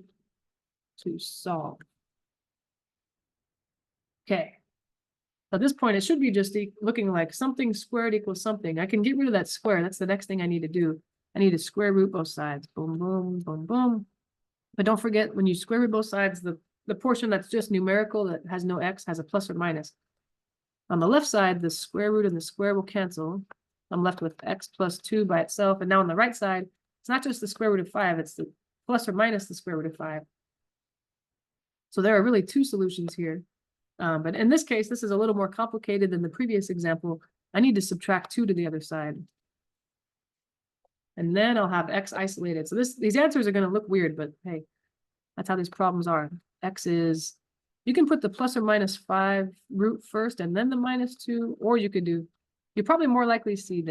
[SPEAKER 1] to solve. Okay. At this point, it should be just looking like something squared equals something. I can get rid of that square. That's the next thing I need to do. I need to square root both sides. Boom, boom, boom, boom. But don't forget, when you square root both sides, the portion that's just numerical that has no x has a plus or minus. On the left side, the square root and the square will cancel. I'm left with x plus 2 by itself. And now on the right side, it's not just the square root of 5, it's the plus or minus the square root of 5. So there are really two solutions here. But in this case, this is a little more complicated than the previous example. I need to subtract 2 to the other side. And then I'll have x isolated. So these answers are going to look weird, but hey, that's how these problems are. X is, you can put the plus or minus 5 root first and then the minus 2, or you could do, you're probably more likely to see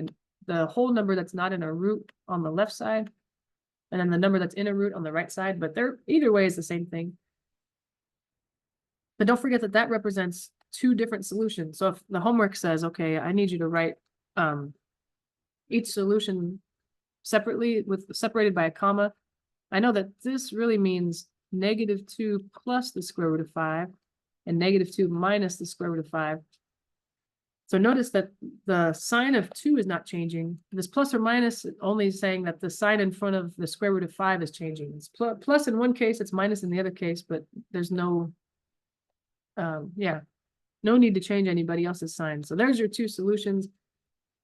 [SPEAKER 1] the whole number that's not in a root on the left side, and then the number that's in a root on the right side, but they're either way is the same thing. But don't forget that that represents two different solutions. So if the homework says, okay, I need you to write each solution separately separated by a comma, I know that this really means -2 plus the square root of 5 and -2 minus the square root of 5. So notice that the sign of 2 is not changing. This plus or minus only saying that the sign in front of the square root of 5 is changing. It's plus in one case, it's minus in the other case, but there's no no need to change anybody else's sign. So there's your two solutions.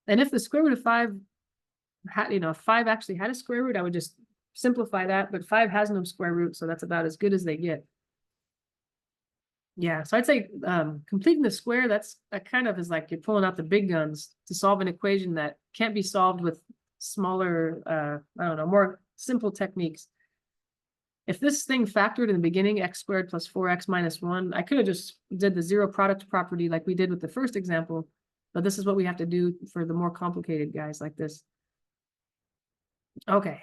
[SPEAKER 1] And if the square root of 5 had, if 5 actually had a square root, I would just simplify that, but 5 has no square root, so that's about as good as they get. Yeah, so I'd say completing the square, that kind of is like you're pulling out the big guns to solve an equation that can't be solved with smaller, I don't know, more simple techniques. If this thing factored in the beginning, x squared plus 4x minus 1, I could have just did the zero product property like we did with the first example, but this is what we have to do for the more complicated guys like this. Okay.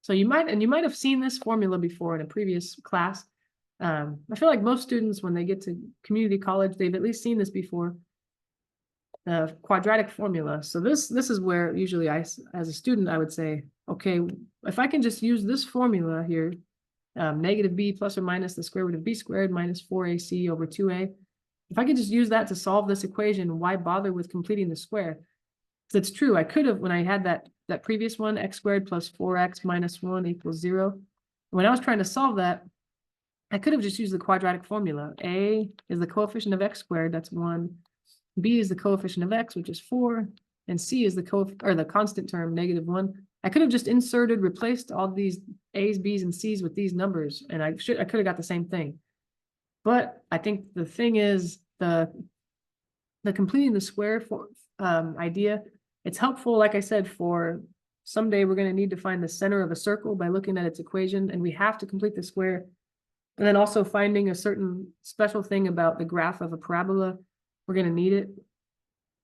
[SPEAKER 1] So you might have seen this formula before in a previous class. I feel like most students, when they get to community college, they've at least seen this before. The quadratic formula. So this is where usually as a student, I would say, okay, if I can just use this formula here, -b plus or minus the square root of b squared minus 4ac over 2a. If I could just use that to solve this equation, why bother with completing the square? Because it's true, I could have, when I had that previous one, x squared plus 4x minus 1 equals 0. When I was trying to solve that, I could have just used the quadratic formula. A is the coefficient of x squared, that's 1. B is the coefficient of x, which is 4. And C is the constant term, -1. I could have just replaced all these A's, B's, and C's with these numbers, and I could have got the same thing. But I think the thing is the completing the square idea. It's helpful, like I said, for someday we're going to need to find the center of a circle by looking at its equation, and we have to complete the square. And then also finding a certain special thing about the graph of a parabola. We're going to need it.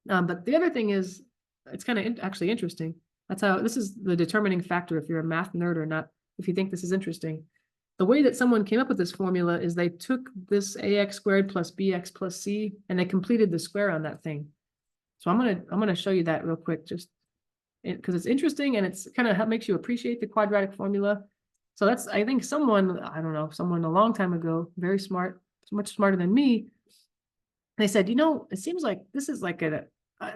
[SPEAKER 1] But the other thing is, it's kind of actually interesting. This is the determining factor if you're a math nerd or not, if you think this is interesting. The way that someone came up with this formula is they took this ax squared plus bx plus c, and they completed the square on that thing. So I'm gonna show you that real quick, just because it's interesting and it's kind of makes you appreciate the quadratic formula. So that's, I think someone a long time ago, very smart, much smarter than me, they said, it seems like this is like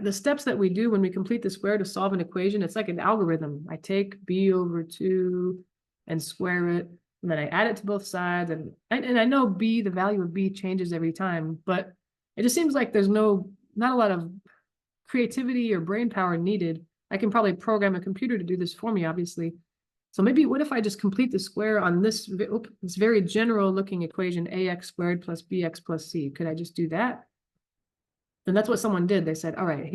[SPEAKER 1] the steps that we do when we complete the square to solve an equation. It's like an algorithm. I take b over 2 and square it, and then I add it to both sides. And I know the value of b changes every time, but it just seems like there's not a lot of creativity or brain power needed. I can probably program a computer to do this for me, obviously. So maybe what if I just complete the square on this very general looking equation, ax squared plus bx plus c? Could I just do that? And that's what someone did. They said, all right,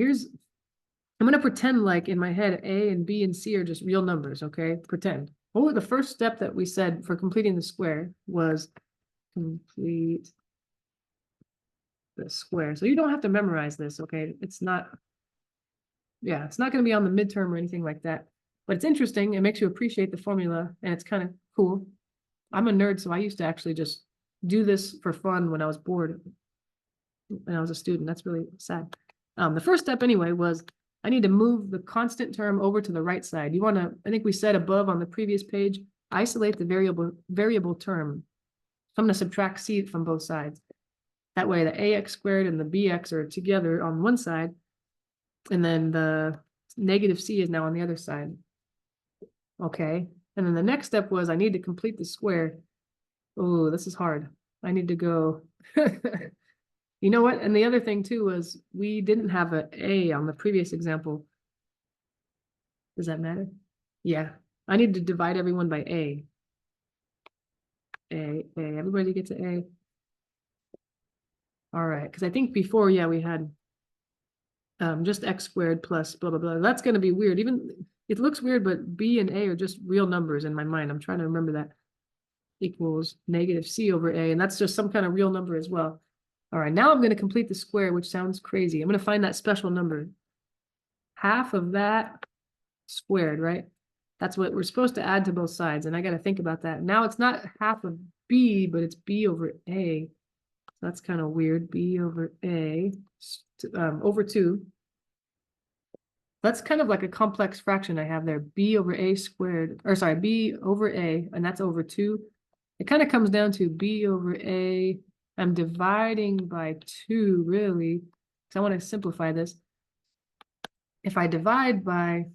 [SPEAKER 1] I'm going to pretend like in my head, A and B and C are just real numbers, okay? Pretend. Oh, the first step that we said for completing the square was complete the square. So you don't have to memorize this, okay? It's not, yeah, it's not going to be on the midterm or anything like that. But it's interesting. It makes you appreciate the formula, and it's kind of cool. I'm a nerd, so I used to actually just do this for fun when I was bored when I was a student. That's really sad. The first step anyway was I need to move the constant term over to the right side. You want to, I think we said above on the previous page, isolate the variable term. So I'm going to subtract c from both sides. That way the ax squared and the bx are together on one side, and then the negative c is now on the other side. Okay, and then the next step was I need to complete the square. Oh, this is hard. I need to go. You know what? And the other thing too was we didn't have an A on the previous example. Does that matter? Yeah. I need to divide everyone by A. A. Everybody gets an A. All right. Because I think before, yeah, we had just x squared plus blah, blah, blah. That's going to be weird. Even it looks weird, but B and A are just real numbers in my mind. I'm trying to remember that. Equals negative c over A. And that's just some kind of real number as well. All right, now I'm going to complete the square, which sounds crazy. I'm going to find that special number. Half of that squared, right? That's what we're supposed to add to both sides, and I got to think about that. Now it's not half of B, but it's B over A. So that's kind of weird. B over A over 2. That's kind of like a complex fraction I have there. B over A squared, or sorry, B over A, and that's over 2. It kind of comes down to B over A. I'm dividing by 2, really, because I want to simplify this. If I divide by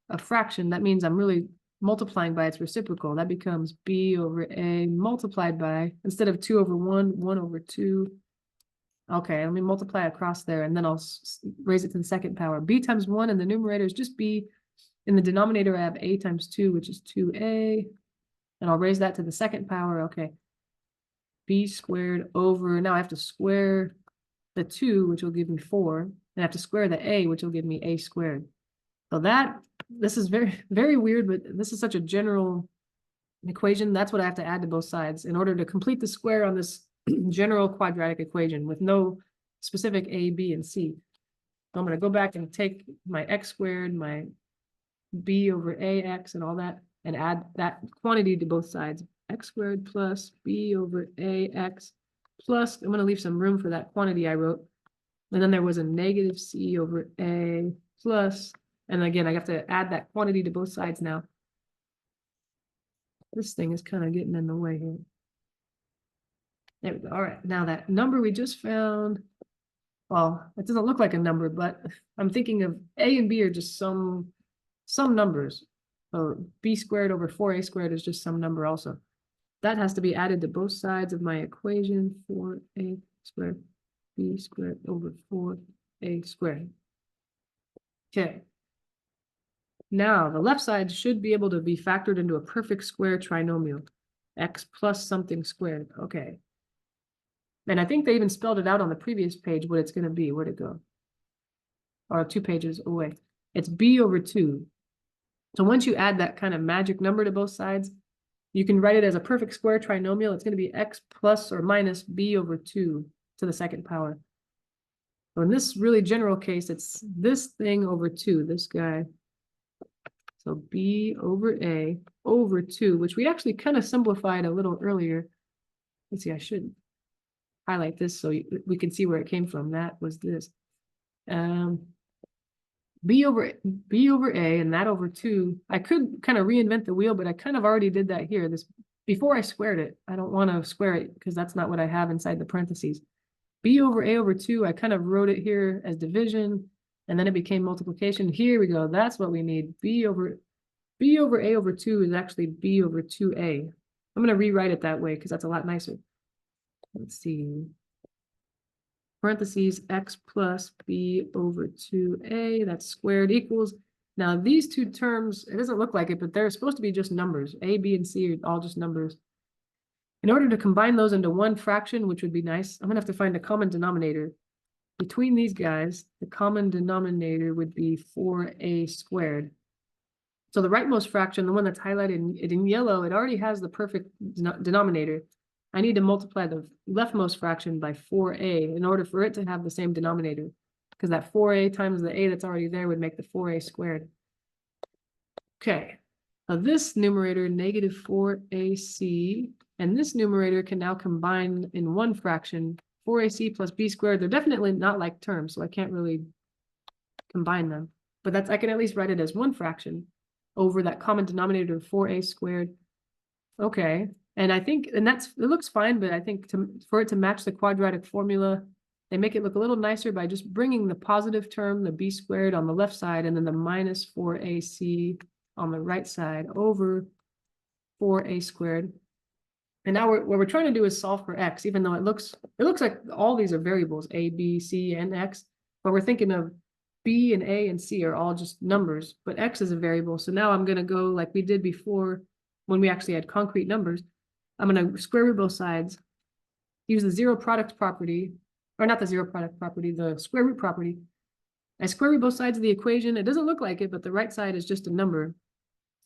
[SPEAKER 1] a fraction, that means I'm really multiplying by its reciprocal. That becomes B over A multiplied by, instead of 2 over 1, 1 over 2. Okay, let me multiply across there, and then I'll raise it to the second power. B times 1 in the numerator is just B. In the denominator, I have A times 2, which is 2A. And I'll raise that to the second power. Okay. B squared over, now I have to square the 2, which will give me 4, and I have to square the A, which will give me A squared. So this is very, very weird, but this is such a general equation. That's what I have to add to both sides in order to complete the square on this general quadratic equation with no specific A, B, and C. So I'm going to go back and take my x squared, my B over AX and all that, and add that quantity to both sides. X squared plus B over AX plus, I'm going to leave some room for that quantity I wrote. And then there was a negative C over A plus, and again, I have to add that quantity to both sides now. This thing is kind of getting in the way here. There we go. All right, now that number we just found, well, it doesn't look like a number, but I'm thinking of A and B are just some numbers. So B squared over 4A squared is just some number also. That has to be added to both sides of my equation. 4A squared, B squared over 4A squared. Okay. Now, the left side should be able to be factored into a perfect square trinomial. X plus something squared. Okay. And I think they even spelled it out on the previous page what it's going to be. Where'd it go? Or 2 pages away. It's B over 2. So once you add that kind of magic number to both sides, you can write it as a perfect square trinomial. It's going to be x plus or minus b over 2 to the second power. So in this really general case, it's this thing over 2, this guy. So b over a over 2, which we actually kind of simplified a little earlier. Let's see, I should highlight this so we can see where it came from. That was this. B over A and that over 2. I could kind of reinvent the wheel, but I kind of already did that here. This before I squared it. I don't want to square it because that's not what I have inside the parentheses. B over A over 2, I kind of wrote it here as division, and then it became multiplication. Here we go. That's what we need. B over A over 2 is actually B over 2A. I'm going to rewrite it that way because that's a lot nicer. Let's see. Parentheses x plus b over 2a, that's squared equals. Now these two terms, it doesn't look like it, but they're supposed to be just numbers. A, b, and c are all just numbers. In order to combine those into one fraction, which would be nice, I'm gonna have to find a common denominator. between these guys, the common denominator would be 4a squared. So the rightmost fraction, the one that's highlighted in yellow, it already has the perfect denominator. I need to multiply the leftmost fraction by 4a in order for it to have the same denominator, because that 4a times the a that's already there would make the 4a squared. Okay, now this numerator, negative 4ac, and this numerator can now combine in one fraction, 4ac plus b squared. They're definitely not like terms, so I can't really combine them. But that's, I can at least write it as one fraction over that common denominator of 4a squared. Okay, and I think, and it looks fine, but I think for it to match the quadratic formula, they make it look a little nicer by just bringing the positive term, the b squared, on the left side, and then the minus 4ac on the right side over 4a squared. And now what we're trying to do is solve for x, even though it looks like all these are variables, a, b, c, and x, but we're thinking of b and a and c are all just numbers, but x is a variable. So now I'm going to go like we did before when we actually had concrete numbers. I'm going to square root both sides, use the zero product property, or not the zero product property, the square root property. I square root both sides of the equation. It doesn't look like it, but the right side is just a number.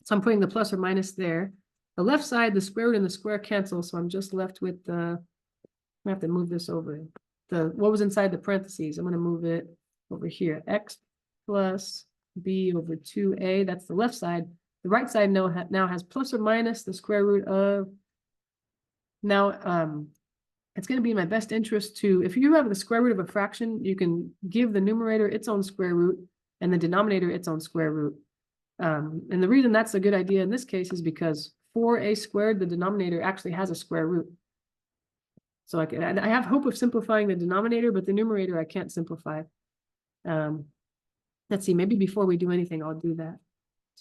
[SPEAKER 1] So I'm putting the plus or minus there. The left side, the square root and the square cancel, so I'm just left with the, I have to move this over. What was inside the parentheses, I'm going to move it over here. X plus b over 2a, that's the left side. The right side now has plus or minus the square root of, now it's going to be in my best interest to, if you have the square root of a fraction, you can give the numerator its own square root and the denominator its own square root. And the reason that's a good idea in this case is because 4a squared, the denominator actually has a square root. So I have hope of simplifying the denominator, but the numerator I can't simplify. Let's see, maybe before we do anything, I'll do that.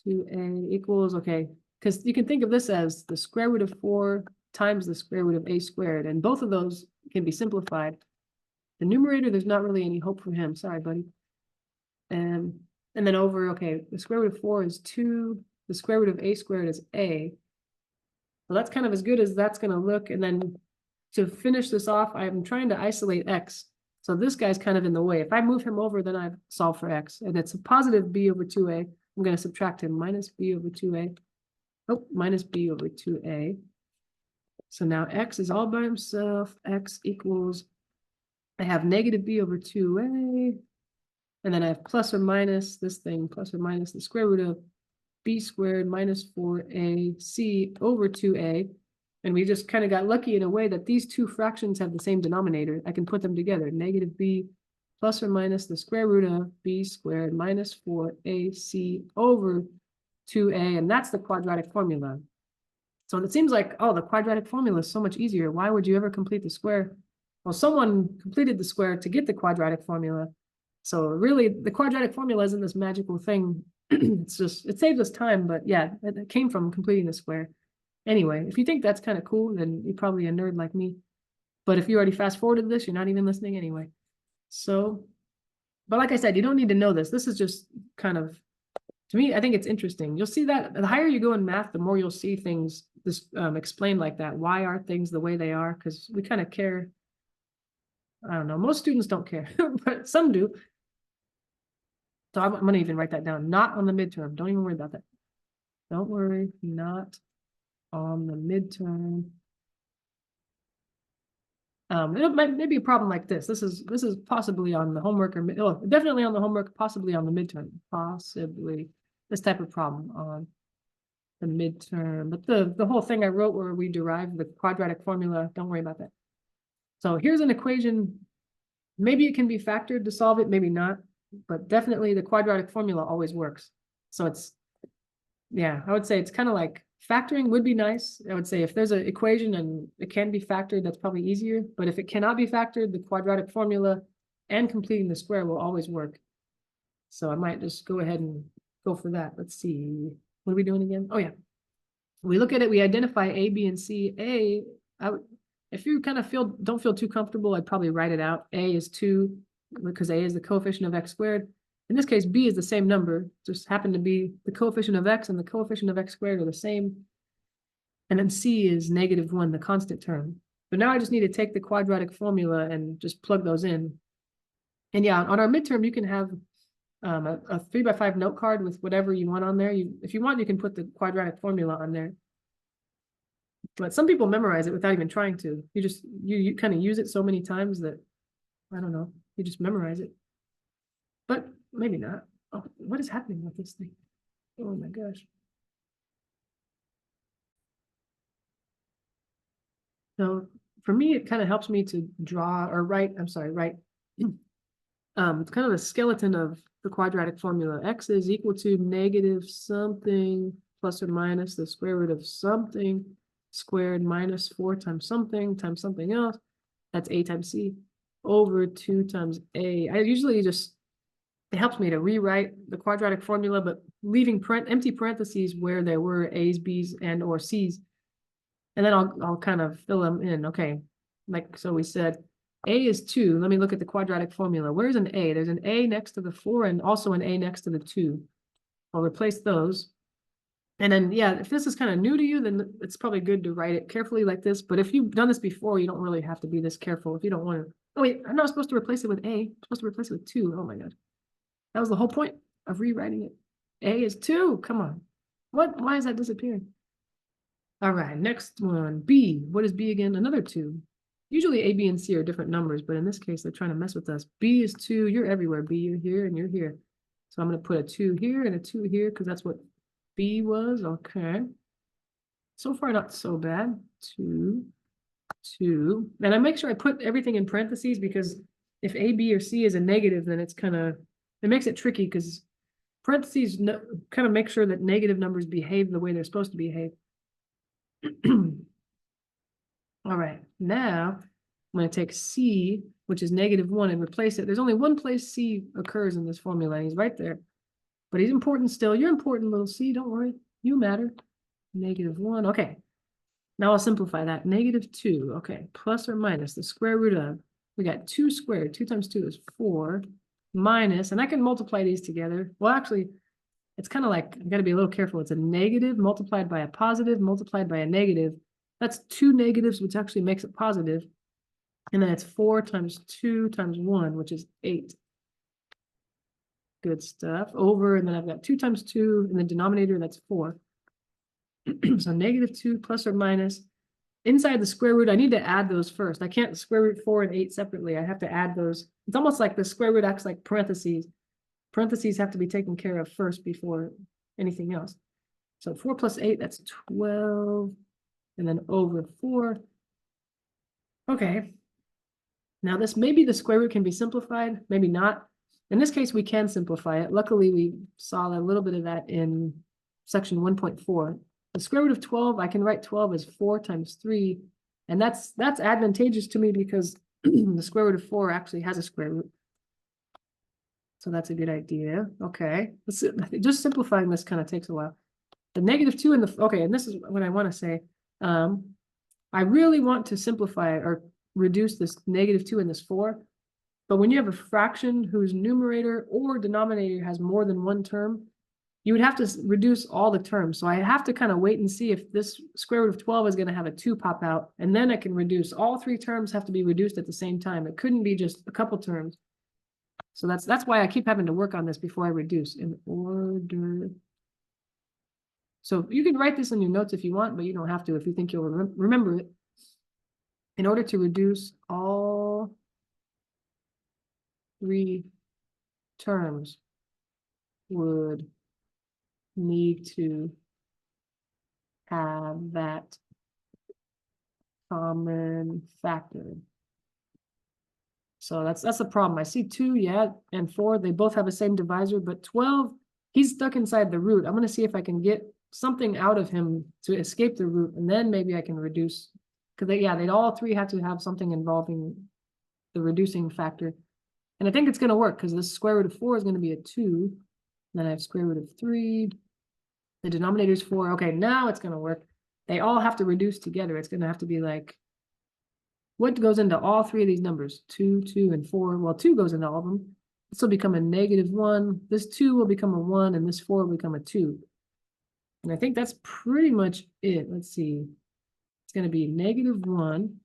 [SPEAKER 1] 2a equals, okay, because you can think of this as the square root of 4 times the square root of a squared, and both of those can be simplified. The numerator, there's not really any hope for him. Sorry, buddy. And then over, okay, the square root of 4 is 2, the square root of a squared is a. So that's kind of as good as that's going to look. And then to finish this off, I'm trying to isolate x. So this guy's kind of in the way. If I move him over, then I've solved for x. And it's a positive b over 2a. I'm going to subtract him, minus b over 2a. Oh, minus b over 2a. So now x is all by himself. X equals, I have negative b over 2a. And then I have plus or minus this thing, plus or minus the square root of b squared minus 4ac over 2a. And we just kind of got lucky in a way that these two fractions have the same denominator. I can put them together, negative b plus or minus the square root of b squared minus 4ac over 2a. And that's the quadratic formula. So it seems like, oh, the quadratic formula is so much easier. Why would you ever complete the square? Well, someone completed the square to get the quadratic formula. So really, the quadratic formula isn't this magical thing. It's just, it saves us time, but yeah, it came from completing the square. Anyway, if you think that's kind of cool, then you're probably a nerd like me. But if you already fast forwarded this, you're not even listening anyway. So, but like I said, you don't need to know this. This is just kind of, to me, I think it's interesting. You'll see that the higher you go in math, the more you'll see things explained like that. Why are things the way they are? Because we kind of care. I don't know. Most students don't care, but some do. So I'm going to even write that down. Not on the midterm. Don't even worry about that. Don't worry. Not on the midterm. It might be a problem like this. This is possibly on the homework, or definitely on the homework, possibly on the midterm. Possibly this type of problem on the midterm. But the whole thing I wrote where we derive the quadratic formula, don't worry about that. So here's an equation. Maybe it can be factored to solve it, maybe not. But definitely the quadratic formula always works. So it's, yeah, I would say it's kind of like factoring would be nice. I would say if there's an equation and it can be factored, that's probably easier. But if it cannot be factored, the quadratic formula and completing the square will always work. So I might just go ahead and go for that. Let's see. What are we doing again? Oh, yeah. We look at it, we identify A, B, and C. If you kind of don't feel too comfortable, I'd probably write it out. A is 2, because a is the coefficient of x squared. In this case, b is the same number, just happened to be the coefficient of x and the coefficient of x squared are the same. And then c is -1, the constant term. But now I just need to take the quadratic formula and just plug those in. And yeah, on our midterm, you can have a 3x5 note card with whatever you want on there. If you want, you can put the quadratic formula on there. But some people memorize it without even trying to. You kind of use it so many times that, I don't know, you just memorize it. But maybe not. Oh, what is happening with this thing? Oh my gosh. So for me, it kind of helps me to draw or write, write kind of the skeleton of the quadratic formula. X is equal to negative something plus or minus the square root of something squared minus 4 times something else. That's A times C over 2 times A. I usually just, it helps me to rewrite the quadratic formula, but leaving empty parentheses where there were A's, B's, and or C's. And then I'll kind of fill them in. Okay, like so we said, A is 2. Let me look at the quadratic formula. Where's an A? There's an A next to the 4 and also an A next to the 2. I'll replace those. And then, yeah, if this is kind of new to you, then it's probably good to write it carefully like this. But if you've done this before, you don't really have to be this careful if you don't want to. Oh, wait, I'm not supposed to replace it with A. I'm supposed to replace it with 2. Oh, my God. That was the whole point of rewriting it. A is 2. Come on. What? Why is that disappearing? All right, next one, B. What is B again? Another 2. Usually A, B, and C are different numbers, but in this case, they're trying to mess with us. B is 2. You're everywhere. B, you're here, and you're here. So I'm going to put a 2 here and a 2 here because that's what B was. Okay. So far, not so bad. 2, 2. And I make sure I put everything in parentheses because if A, B, or C is a negative, then it's kind of, it makes it tricky because parentheses kind of make sure that negative numbers behave the way they're supposed to behave. All right, now I'm going to take C, which is -1, and replace it. There's only one place C occurs in this formula, and he's right there. But he's important still. You're important, little C. Don't worry. You matter. -1. Okay. Now I'll simplify that. -2. Okay. Plus or minus the square root of. We got 2 squared. 2 times 2 is 4. Minus, and I can multiply these together. Well, actually, it's kind of like, I got to be a little careful. It's a negative multiplied by a positive multiplied by a negative. That's 2 negatives, which actually makes it positive. And then it's 4 times 2 times 1, which is 8. Good stuff. Over, and then I've got 2 times 2 in the denominator, that's 4. So -2 plus or minus. Inside the square root, I need to add those first. I can't square root 4 and 8 separately. I have to add those. It's almost like the square root acts like parentheses. Parentheses have to be taken care of first before anything else. So 4 plus 8, that's 12. And then over 4. Okay. Now this, maybe the square root can be simplified, maybe not. In this case, we can simplify it. Luckily, we saw a little bit of that in section 1.4. The square root of 12, I can write 12 as 4 times 3. And that's advantageous to me because the square root of 4 actually has a square root. So that's a good idea. Okay. Just simplifying this kind of takes a while. The -2 and the, okay, and this is what I want to say. I really want to simplify or reduce this -2 and this 4. But when you have a fraction whose numerator or denominator has more than one term, you would have to reduce all the terms. So I have to kind of wait and see if this square root of 12 is going to have a 2 pop out, and then I can reduce. All 3 terms have to be reduced at the same time. It couldn't be just a couple terms. So that's why I keep having to work on this before I reduce in order. So you can write this in your notes if you want, but you don't have to if you think you'll remember it. In order to reduce all 3 terms would need to have that common factor. So that's the problem. I see 2, yeah, and 4, they both have the same divisor, but 12, he's stuck inside the root. I'm going to see if I can get something out of him to escape the root, and then maybe I can reduce. Because they'd all 3 have to have something involving the reducing factor. And I think it's going to work because the square root of 4 is going to be a 2. Then I have square root of 3. The denominator is 4. Okay, now it's going to work. They all have to reduce together. It's going to have to be like, what goes into all 3 of these numbers? 2, 2, and 4. Well, 2 goes into all of them. This will become a -1. This 2 will become a 1, and this 4 will become a 2. And I think that's pretty much it. Let's see. It's going to be -1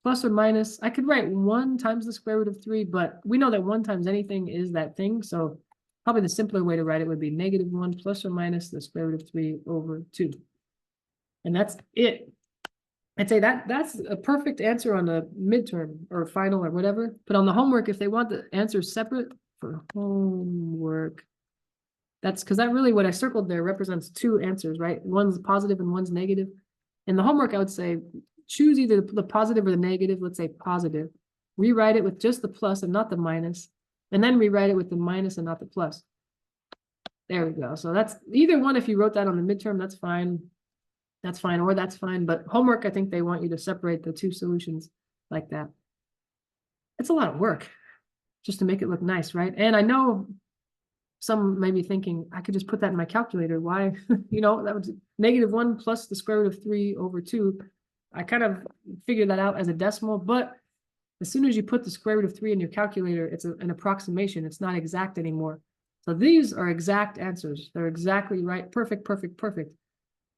[SPEAKER 1] plus or minus. I could write 1 times the square root of 3, but we know that 1 times anything is that thing. So probably the simpler way to write it would be -1 plus or minus the square root of 3 over 2. And that's it. I'd say that's a perfect answer on the midterm or final or whatever. But on the homework, if they want the answers separate for homework, that's because that really what I circled there represents 2 answers, right? One's positive and one's negative. In the homework, I would say choose either the positive or the negative. Let's say positive. Rewrite it with just the plus and not the minus, and then rewrite it with the minus and not the plus. There we go. So that's either one. If you wrote that on the midterm, that's fine. That's fine, or that's fine. But homework, I think they want you to separate the 2 solutions like that. It's a lot of work just to make it look nice, right? And I know some may be thinking, I could just put that in my calculator. Why? That was -1 plus the square root of 3 over 2. I kind of figured that out as a decimal, but as soon as you put the square root of 3 in your calculator, it's an approximation. It's not exact anymore. So these are exact answers. They're exactly right. Perfect, perfect, perfect.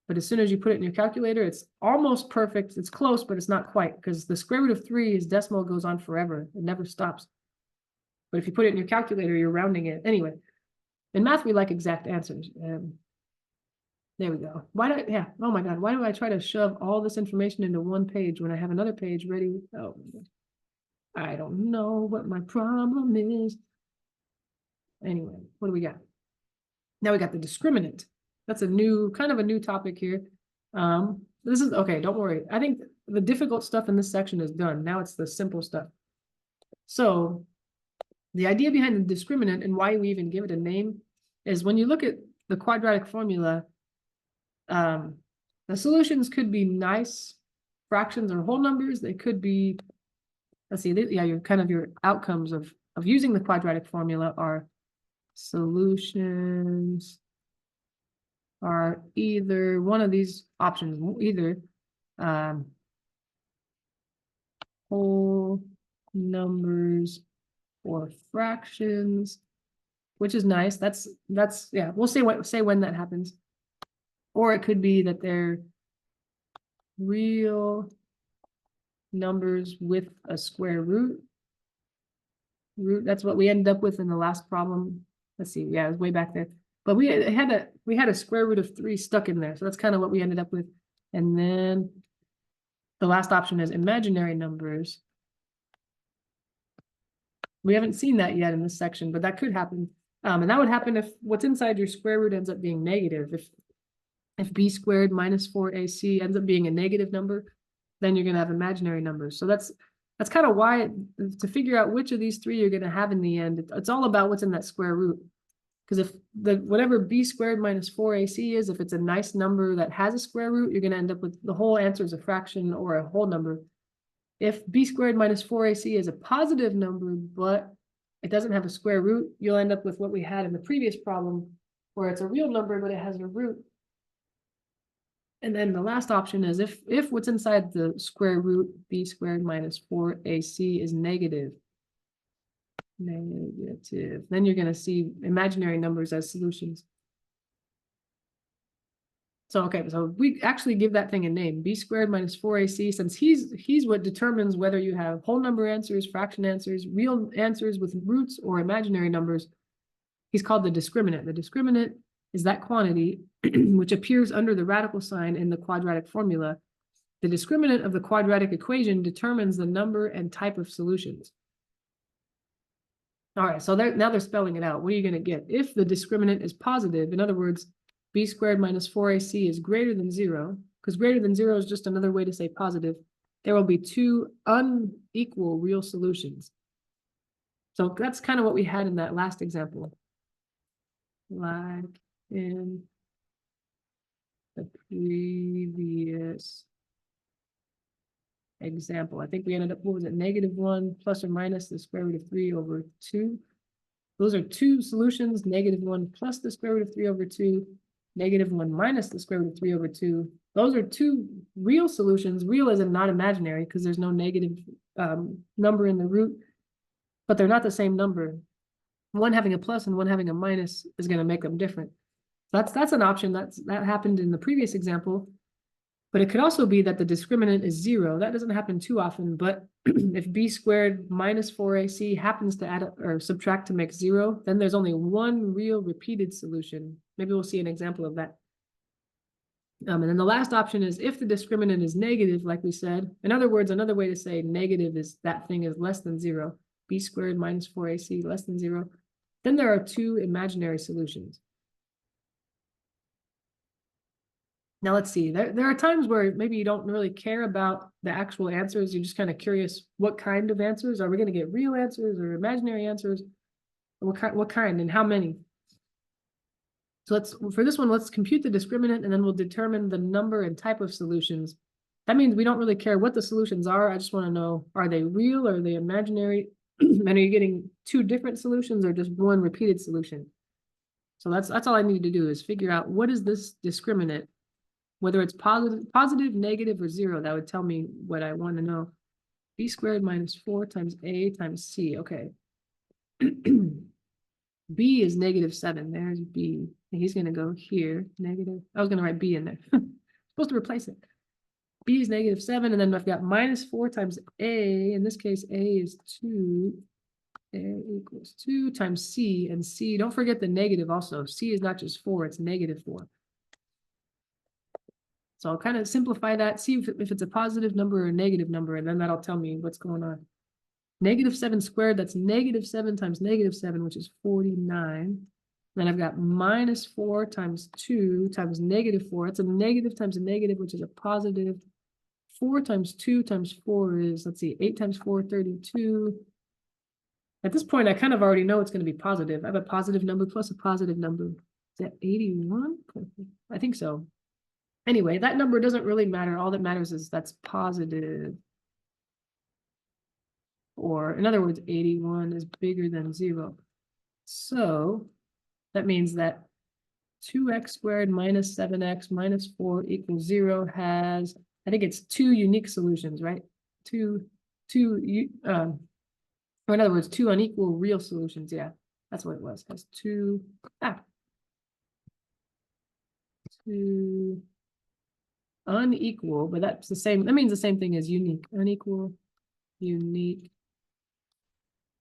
[SPEAKER 1] But as soon as you put it in your calculator, it's almost perfect. It's close, but it's not quite, because the square root of 3 is decimal, goes on forever. It never stops. But if you put it in your calculator, you're rounding it. Anyway, in math, we like exact answers. There we go. Oh my God, why do I try to shove all this information into one page when I have another page ready? Oh, I don't know what my problem is. Anyway, what do we got? Now we got the discriminant. That's kind of a new topic here. This is okay, don't worry. I think the difficult stuff in this section is done. Now it's the simple stuff. So the idea behind the discriminant and why we even give it a name is when you look at the quadratic formula, the solutions could be nice fractions or whole numbers. They could be, let's see, your outcomes of using the quadratic formula are solutions are either one of these options, either whole numbers or fractions, which is nice. That's yeah, we'll say when that happens. Or it could be that they're real numbers with a square root. That's what we ended up with in the last problem. Let's see, yeah, it was way back there. But we had a square root of 3 stuck in there. So that's kind of what we ended up with. And then the last option is imaginary numbers. We haven't seen that yet in this section, but that could happen. And that would happen if what's inside your square root ends up being negative. If b squared minus 4ac ends up being a negative number, then you're going to have imaginary numbers. So that's kind of why, to figure out which of these 3 you're going to have in the end, it's all about what's in that square root. Because if whatever b squared minus 4ac is, if it's a nice number that has a square root, you're going to end up with the whole answer as a fraction or a whole number. If b squared minus 4ac is a positive number, but it doesn't have a square root, you'll end up with what we had in the previous problem, where it's a real number, but it has a root. And then the last option is if what's inside the square root, b squared minus 4ac, is negative, then you're going to see imaginary numbers as solutions. So, okay, so we actually give that thing a name, b squared minus 4ac, since he's what determines whether you have whole number answers, fraction answers, real answers with roots, or imaginary numbers. He's called the discriminant. The discriminant is that quantity which appears under the radical sign in the quadratic formula. The discriminant of the quadratic equation determines the number and type of solutions. All right, so now they're spelling it out. What are you going to get? If the discriminant is positive, in other words, b squared minus 4ac is greater than 0, because greater than 0 is just another way to say positive, there will be 2 unequal real solutions. So that's kind of what we had in that last example. Like in the previous example, I think we ended up, what was it, -1 plus or minus the square root of 3 over 2. Those are 2 solutions, -1 plus the square root of 3 over 2, -1 minus the square root of 3 over 2. Those are 2 real solutions, real as in not imaginary, because there's no negative number in the root, but they're not the same number. One having a plus and one having a minus is going to make them different. That's an option that happened in the previous example. But it could also be that the discriminant is 0. That doesn't happen too often, but if b squared minus 4ac happens to add or subtract to make 0, then there's only one real repeated solution. Maybe we'll see an example of that. And then the last option is if the discriminant is negative, like we said. In other words, another way to say negative is that thing is less than 0. B squared minus 4ac less than 0. Then there are two imaginary solutions. Now let's see, there are times where maybe you don't really care about the actual answers. You're just kind of curious, what kind of answers? Are we going to get real answers or imaginary answers? What kind and how many? So for this one, let's compute the discriminant and then we'll determine the number and type of solutions. That means we don't really care what the solutions are. I just want to know, are they real or are they imaginary? And are you getting two different solutions or just one repeated solution? So that's all I need to do is figure out what is this discriminant, whether it's positive, negative, or 0. That would tell me what I want to know. B squared minus 4 times A times C. Okay. B is -7. There's B. He's going to go here. Negative. I was going to write B in there. Supposed to replace it. B is -7. And then I've got minus 4 times A. In this case, A is 2. A equals 2 times C. And C, don't forget the negative also. C is not just 4, it's -4. So I'll kind of simplify that, see if it's a positive number or a negative number, and then that'll tell me what's going on. -7 squared, that's -7 times -7, which is 49. Then I've got minus 4 times 2 times -4. That's a negative times a negative, which is a positive. 4 times 2 times 4 is, let's see, 8 times 4, 32. At this point, I kind of already know it's going to be positive. I have a positive number plus a positive number. Is that 81? I think so. Anyway, that number doesn't really matter. All that matters is that's positive. Or in other words, 81 is bigger than 0. So that means that 2x squared minus 7x minus 4 equals 0 has, I think it's 2 unique solutions, right? Or in other words, 2 unequal real solutions. Yeah, that's what it was. Has 2 unequal, but that's the same. That means the same thing as unique. Unequal, unique,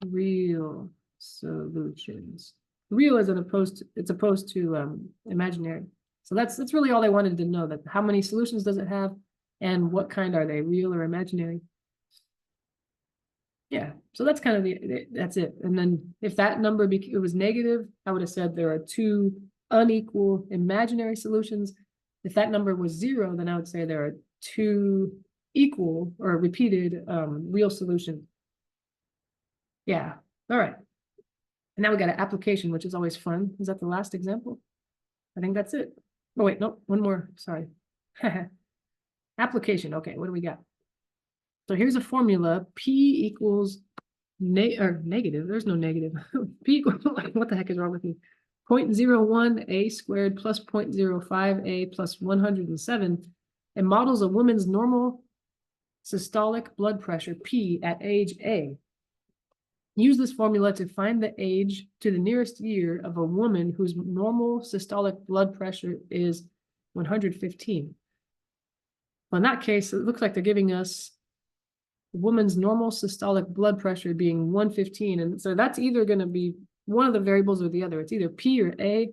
[SPEAKER 1] real solutions. Real is opposed to imaginary. So that's really all I wanted to know, that how many solutions does it have and what kind are they, real or imaginary? Yeah, so that's kind of that's it. And then if that number it was negative, I would have said there are 2 unequal imaginary solutions. If that number was 0, then I would say there are 2 equal or repeated real solutions. Yeah, all right. And now we got an application, which is always fun. Is that the last example? I think that's it. Oh, wait, no, one more, sorry. Application, okay, what do we got? So here's a formula, P equals negative, there's no negative. P equals, what the heck is wrong with me? 0.01 A squared plus 0.05 A plus 107, and models a woman's normal systolic blood pressure, P, at age A. Use this formula to find the age to the nearest year of a woman whose normal systolic blood pressure is 115. Well, in that case, it looks like they're giving us a woman's normal systolic blood pressure being 115. And so that's either going to be one of the variables or the other. It's either P or A,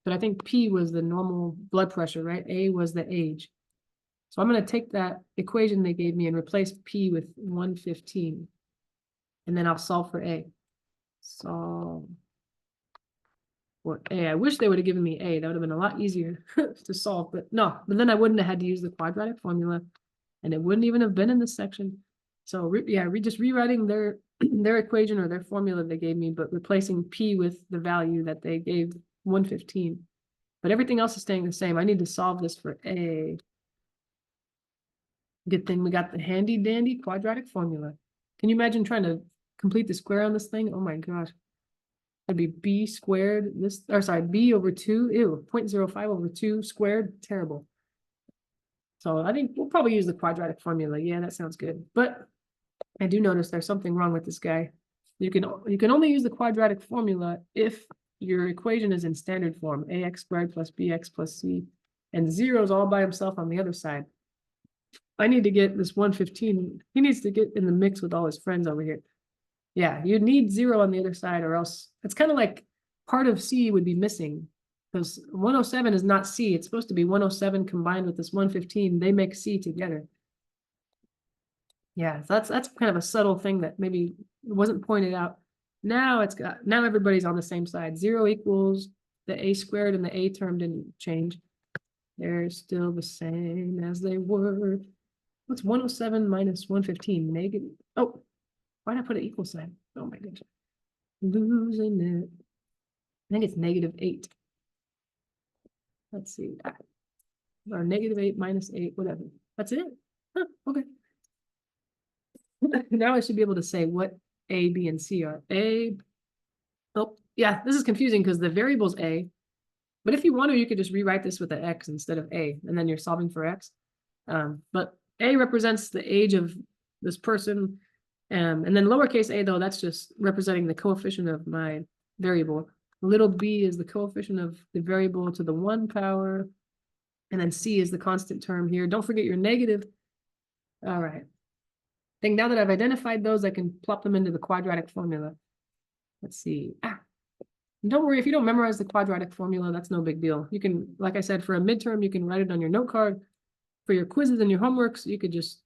[SPEAKER 1] but I think P was the normal blood pressure, right? A was the age. So I'm going to take that equation they gave me and replace P with 115. And then I'll solve for A. Solve for A. I wish they would have given me A. That would have been a lot easier to solve, but no. But then I wouldn't have had to use the quadratic formula, and it wouldn't even have been in this section. So yeah, just rewriting their equation or their formula they gave me, but replacing P with the value that they gave 115. But everything else is staying the same. I need to solve this for A. Good thing we got the handy dandy quadratic formula. Can you imagine trying to complete the square on this thing? Oh my gosh. That'd be B squared, B over 2, 0.05 over 2 squared, terrible. So I think we'll probably use the quadratic formula. Yeah, that sounds good. But I do notice there's something wrong with this guy. You can only use the quadratic formula if your equation is in standard form, ax squared plus bx plus c, and 0 is all by himself on the other side. I need to get this 115. He needs to get in the mix with all his friends over here. Yeah, you need 0 on the other side, or else it's kind of like part of C would be missing, because 107 is not C. It's supposed to be 107 combined with this 115. They make C together. Yeah, so that's kind of a subtle thing that maybe wasn't pointed out. Now everybody's on the same side. 0 equals the a squared, and the a term didn't change. They're still the same as they were. What's 107 minus 115? Negative. Oh, why did I put an equal sign? Oh my goodness. Losing it. I think it's -8. Let's see. Or -8 minus 8, whatever. That's it? Huh, okay. Now I should be able to say what A, B, and C are. Oh, yeah, this is confusing because the variable's A. But if you want to, you could just rewrite this with an X instead of A, and then you're solving for X. But A represents the age of this person. And then lowercase a, though, that's just representing the coefficient of my variable. Little b is the coefficient of the variable to the 1 power. And then c is the constant term here. Don't forget your negative. All right. I think now that I've identified those, I can plop them into the quadratic formula. Let's see. Don't worry, if you don't memorize the quadratic formula, that's no big deal. You can, like I said, for a midterm, you can write it on your note card. For your quizzes and your homeworks, you could just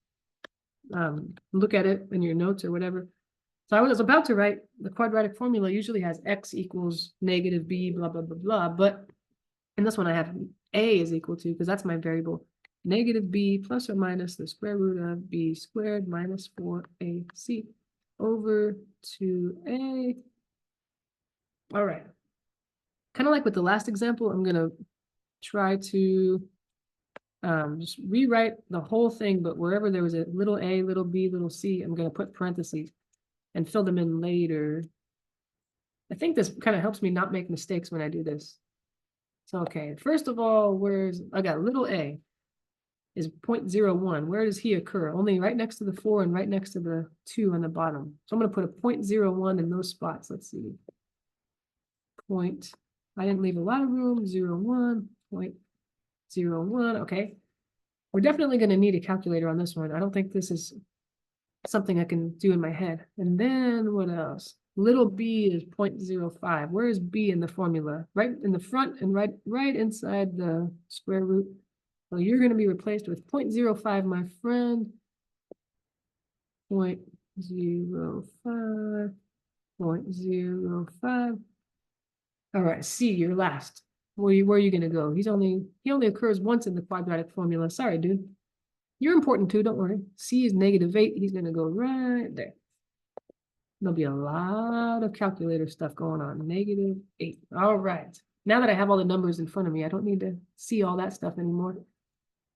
[SPEAKER 1] look at it in your notes or whatever. So I was about to write the quadratic formula usually has x equals -b, blah, blah, blah, blah. But in this one, I have a is equal to, because that's my variable, -b plus or minus the square root of b squared minus 4ac over 2a. All right. Kind of like with the last example, I'm going to try to just rewrite the whole thing, but wherever there was a little a, little b, little c, I'm going to put parentheses and fill them in later. I think this kind of helps me not make mistakes when I do this. So, okay, first of all, I got little a is 0.01. Where does he occur? Only right next to the 4 and right next to the 2 on the bottom. So I'm going to put a 0.01 in those spots. Let's see. I didn't leave a lot of room. 0.1, 0.01. Okay. We're definitely going to need a calculator on this one. I don't think this is something I can do in my head. And then what else? Little b is 0.05. Where is b in the formula? Right in the front and right inside the square root. So you're going to be replaced with 0.05, my friend. 0.05. 0.05. All right, C, you're last. Where are you going to go? He only occurs once in the quadratic formula. Sorry, dude. You're important too, don't worry. C is -8. He's going to go right there. There'll be a lot of calculator stuff going on. -8. All right. Now that I have all the numbers in front of me, I don't need to see all that stuff anymore.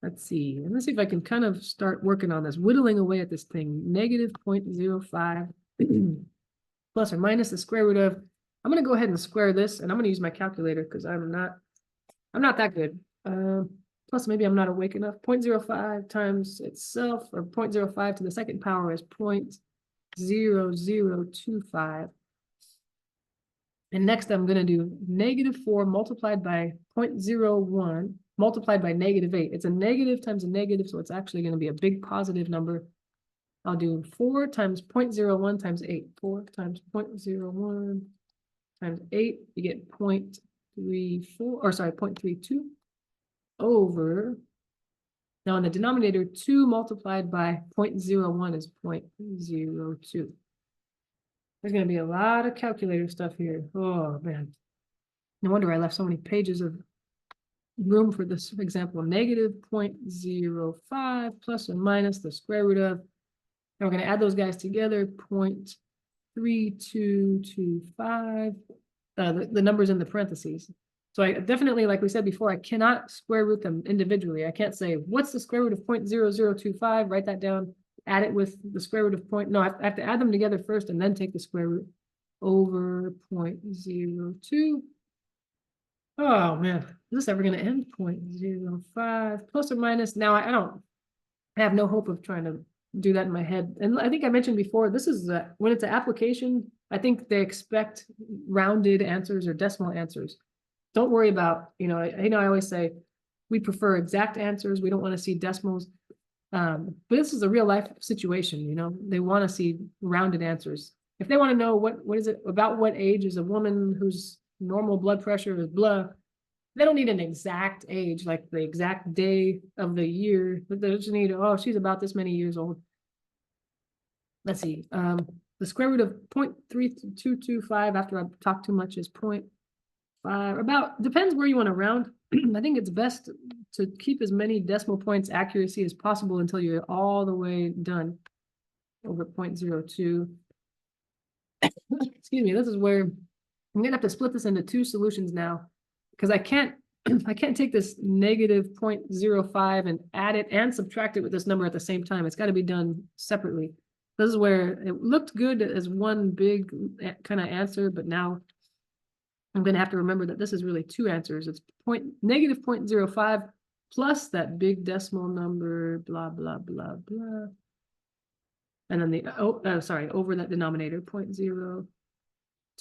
[SPEAKER 1] Let's see. And let's see if I can kind of start working on this, whittling away at this thing. -0.05 plus or minus the square root of. I'm going to go ahead and square this, and I'm going to use my calculator because I'm not that good. Plus, maybe I'm not awake enough. 0.05 times itself, or 0.05 to the second power is 0.0025. And next, I'm going to do -4 multiplied by 0.01 multiplied by -8. It's a negative times a negative, so it's actually going to be a big positive number. I'll do 4 times 0.01 times 8. 4 times 0.01 times 8, you get 0.32 over. Now in the denominator, 2 multiplied by 0.01 is 0.02. There's going to be a lot of calculator stuff here. Oh, man. No wonder I left so many pages of room for this example. -0.05 plus or minus the square root of. And we're going to add those guys together. 0.3225. The numbers in the parentheses. So I definitely, like we said before, I cannot square root them individually. I can't say, what's the square root of 0.0025? Write that down, add it with the square root of No, I have to add them together first and then take the square root over 0.02. Oh, man. Is this ever going to end? 0.05 plus or minus. Now, I have no hope of trying to do that in my head. And I think I mentioned before, this is when it's an application, I think they expect rounded answers or decimal answers. Don't worry about, I always say we prefer exact answers. We don't want to see decimals. But this is a real life situation, you know, they want to see rounded answers. If they want to know what is it about what age is a woman whose normal blood pressure is blah, they don't need an exact age, like the exact day of the year, but they just need, oh, she's about this many years old. Let's see, the square root of 0.3225 after I've talked too much is 0.5, about, depends where you want to round. I think it's best to keep as many decimal points accuracy as possible until you're all the way done over 0.02. Excuse me, this is where I'm gonna have to split this into two solutions now, because I can't take this negative 0.05 and add it and subtract it with this number at the same time. It's got to be done separately. This is where it looked good as one big kind of answer, but now I'm going to have to remember that this is really two answers. It's negative 0.05 plus that big decimal number, blah, blah, blah, blah. And then the, over that denominator, 0.02.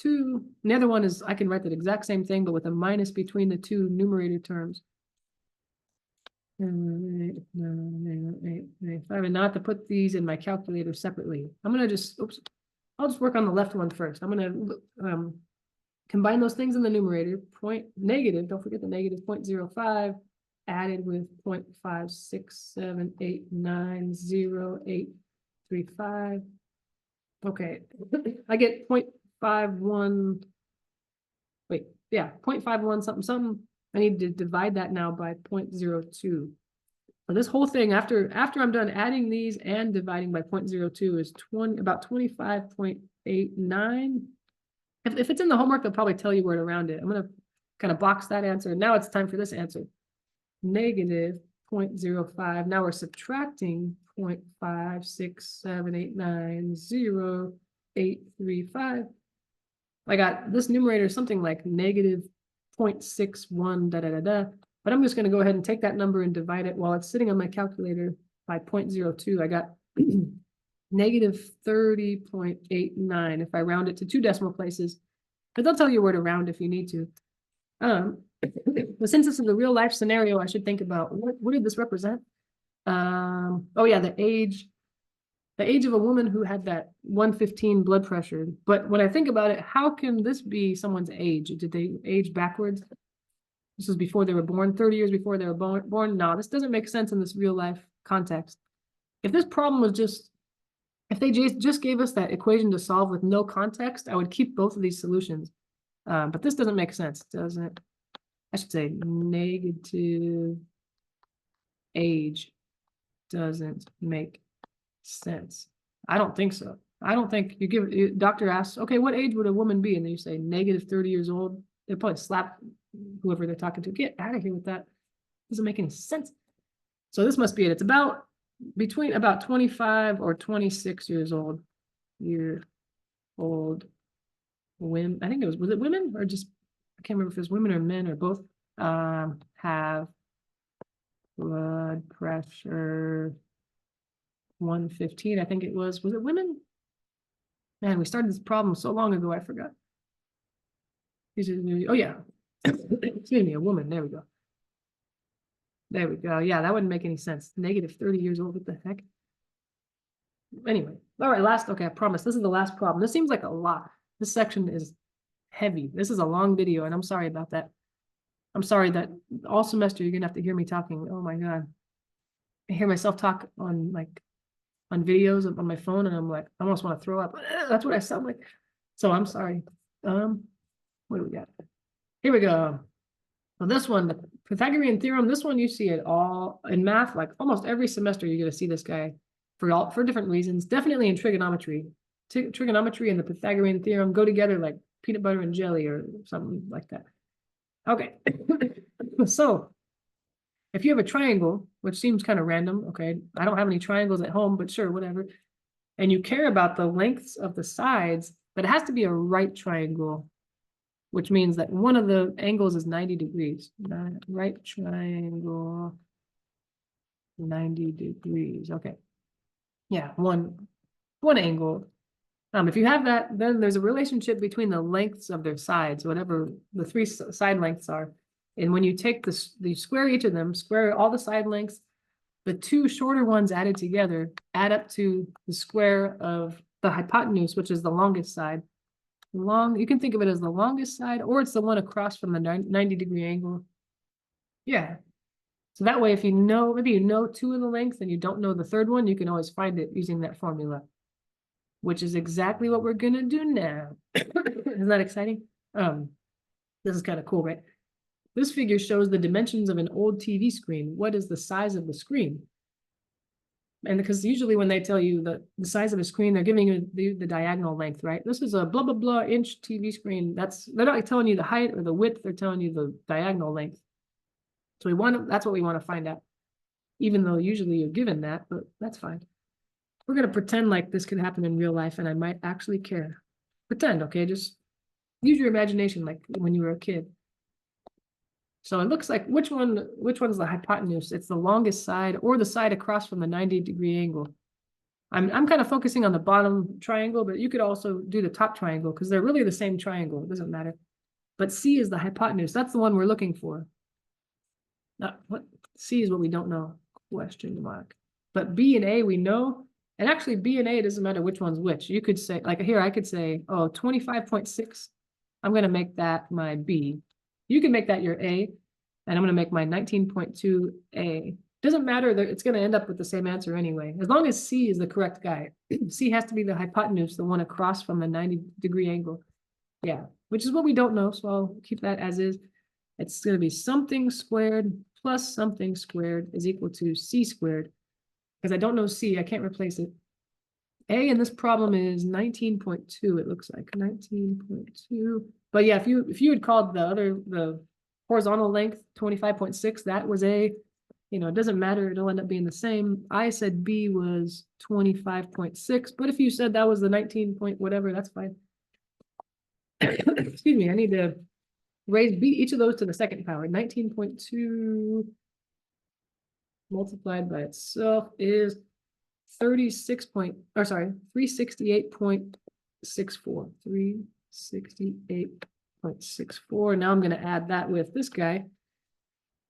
[SPEAKER 1] And the other one is, I can write that exact same thing, but with a minus between the two numerator terms. And not to put these in my calculator separately. I'm going to just, I'll just work on the left one first. I'm going to combine those things in the numerator, don't forget the negative 0.05 added with 0.567890835. Okay, I get 0.51, wait, yeah, 0.51 something something. I need to divide that now by 0.02. So this whole thing, after I'm done adding these and dividing by 0.02 is about 25.89. If it's in the homework, they'll probably tell you where to round it. I'm going to kind of box that answer. Now it's time for this answer. Negative 0.05. Now we're subtracting 0.567890835. I got this numerator something like negative 0.61 but I'm just going to go ahead and take that number and divide it while it's sitting on my calculator by 0.02. I got negative 30.89 if I round it to two decimal places, but they'll tell you where to round if you need to. But since this is a real life scenario, I should think about what did this represent? Oh yeah, the age of a woman who had that 115 blood pressure. But when I think about it, how can this be someone's age? Did they age backwards? This was before they were born, 30 years before they were born. No, this doesn't make sense in this real life context. If this problem was if they just gave us that equation to solve with no context, I would keep both of these solutions. But this doesn't make sense, does it? I should say negative age doesn't make sense. I don't think so. I don't think doctor asks, okay, what age would a woman be? And then you say negative 30 years old. They'll probably slap whoever they're talking to. Get out of here with that. Doesn't make any sense. So this must be it. It's between about 25 or 26 years old. Women, I think was it women or just, I can't remember if it was women or men or both, have blood pressure 115. I think it was it women? Man, we started this problem so long ago, I forgot. Oh yeah, excuse me, a woman, there we go. There we go. Yeah, that wouldn't make any sense. Negative 30 years old, what the heck? Anyway, all right, okay, I promise, this is the last problem. This seems like a lot. This section is heavy. This is a long video, and I'm sorry about that. I'm sorry that all semester you're gonna have to hear me talking. Oh my God. I hear myself talk on videos on my phone, and I'm like, I almost want to throw up. That's what I sound like. So I'm sorry. What do we got? Here we go. Well, this one, the Pythagorean theorem, this one you see it all in math, like almost every semester you're gonna see this guy for different reasons. Definitely in trigonometry. Trigonometry and the Pythagorean theorem go together like peanut butter and jelly or something like that. Okay. So if you have a triangle, which seems kind of random, okay, I don't have any triangles at home, but sure, whatever. And you care about the lengths of the sides, but it has to be a right triangle, which means that one of the angles is 90 degrees. Right triangle, 90 degrees. Okay. Yeah, one angle. If you have that, then there's a relationship between the lengths of their sides, whatever the three side lengths are. And when you take you square each of them, square all the side lengths, the two shorter ones added together add up to the square of the hypotenuse, which is the longest side. You can think of it as the longest side, or it's the one across from the 90-degree angle. Yeah. So that way, if you know, maybe you know two of the lengths and you don't know the third one, you can always find it using that formula, which is exactly what we're gonna do now. Isn't that exciting? This is kind of cool, right? This figure shows the dimensions of an old TV screen. What is the size of the screen? And because usually when they tell you the size of a screen, they're giving you the diagonal length, right? This is a blah, blah, blah inch TV screen. They're not telling you the height or the width, they're telling you the diagonal length. So that's what we want to find out, even though usually you're given that, but that's fine. We're going to pretend like this could happen in real life and I might actually care. Pretend, okay? Just use your imagination like when you were a kid. So it looks like which one's the hypotenuse? It's the longest side or the side across from the 90-degree angle. I'm kind of focusing on the bottom triangle, but you could also do the top triangle because they're really the same triangle. It doesn't matter. But C is the hypotenuse. That's the one we're looking for. What C is what we don't know. Question mark. But B and A we know. And actually B and A, it doesn't matter which one's which. You could say, like here, I could say, oh, 25.6. I'm going to make that my B. You can make that your A, and I'm going to make my 19.2A. Doesn't matter, it's going to end up with the same answer anyway. As long as C is the correct guy. C has to be the hypotenuse, the one across from the 90-degree angle. Yeah, which is what we don't know, so I'll keep that as is. It's going to be something squared plus something squared is equal to C squared. Because I don't know C, I can't replace it. A in this problem is 19.2, it looks like 19.2. But yeah, if you had called the horizontal length 25.6, that was A. You know, it doesn't matter, it'll end up being the same. I said B was 25.6, but if you said that was the 19 point whatever, that's fine. Excuse me, I need to raise B, each of those to the second power. 19.2 multiplied by itself is 368.64. 368.64. Now I'm going to add that with this guy.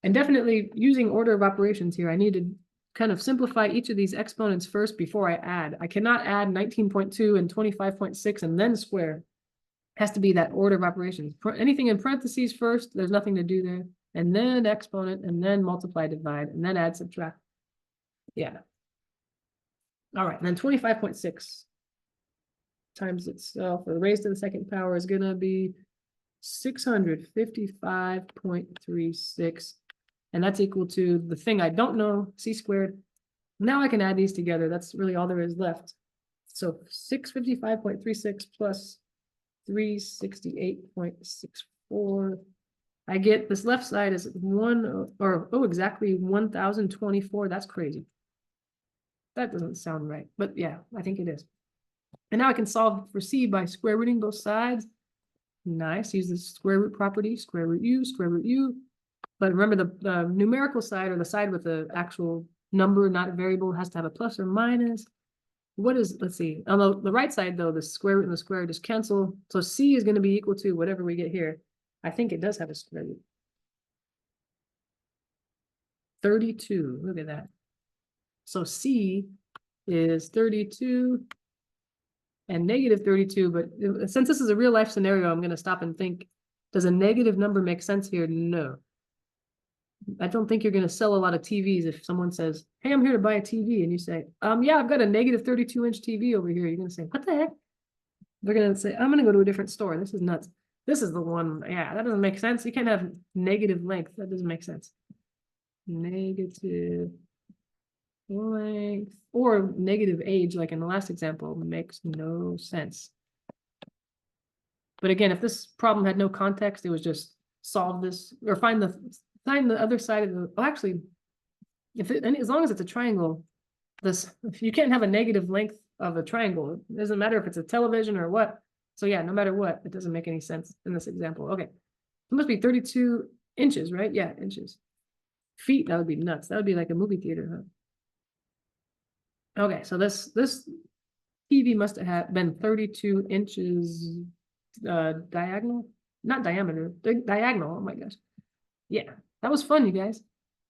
[SPEAKER 1] And definitely using order of operations here, I need to kind of simplify each of these exponents first before I add. I cannot add 19.2 and 25.6 and then square. It has to be that order of operations. Anything in parentheses first, there's nothing to do there. And then exponent, and then multiply, divide, and then add, subtract. Yeah. All right, and then 25.6 times itself, or raised to the second power, is going to be 655.36. And that's equal to the thing I don't know, C squared. Now I can add these together. That's really all there is left. So 655.36 plus 368.64. I get this left side is exactly 1024. That's crazy. That doesn't sound right, but yeah, I think it is. And now I can solve for C by square rooting both sides. Nice, use the square root property, square root U, square root U. But remember the numerical side, or the side with the actual number, not a variable, has to have a plus or minus. Let's see, on the right side though, the square root and the square just cancel. So C is going to be equal to whatever we get here. I think it does have a square root. 32, look at that. So C is 32 and negative 32, but since this is a real life scenario, I'm going to stop and think, does a negative number make sense here? No. I don't think you're going to sell a lot of TVs if someone says, hey, I'm here to buy a TV, and you say, yeah, I've got a negative 32-inch TV over here. You're going to say, what the heck? They're going to say, I'm going to go to a different store. This is nuts. This is the one. Yeah, that doesn't make sense. You can't have negative length. That doesn't make sense. Negative length or negative age, like in the last example, makes no sense. But again, if this problem had no context, it was just solve this or find the other side of the, actually, as long as it's a triangle, if you can't have a negative length of a triangle, it doesn't matter if it's a television or what. So yeah, no matter what, it doesn't make any sense in this example. Okay, it must be 32 inches, right? Yeah, inches. Feet, that would be nuts. That would be like a movie theater, huh? Okay, so this TV must have been 32 inches diagonal, not diameter, diagonal. Oh my gosh. Yeah, that was fun, you guys.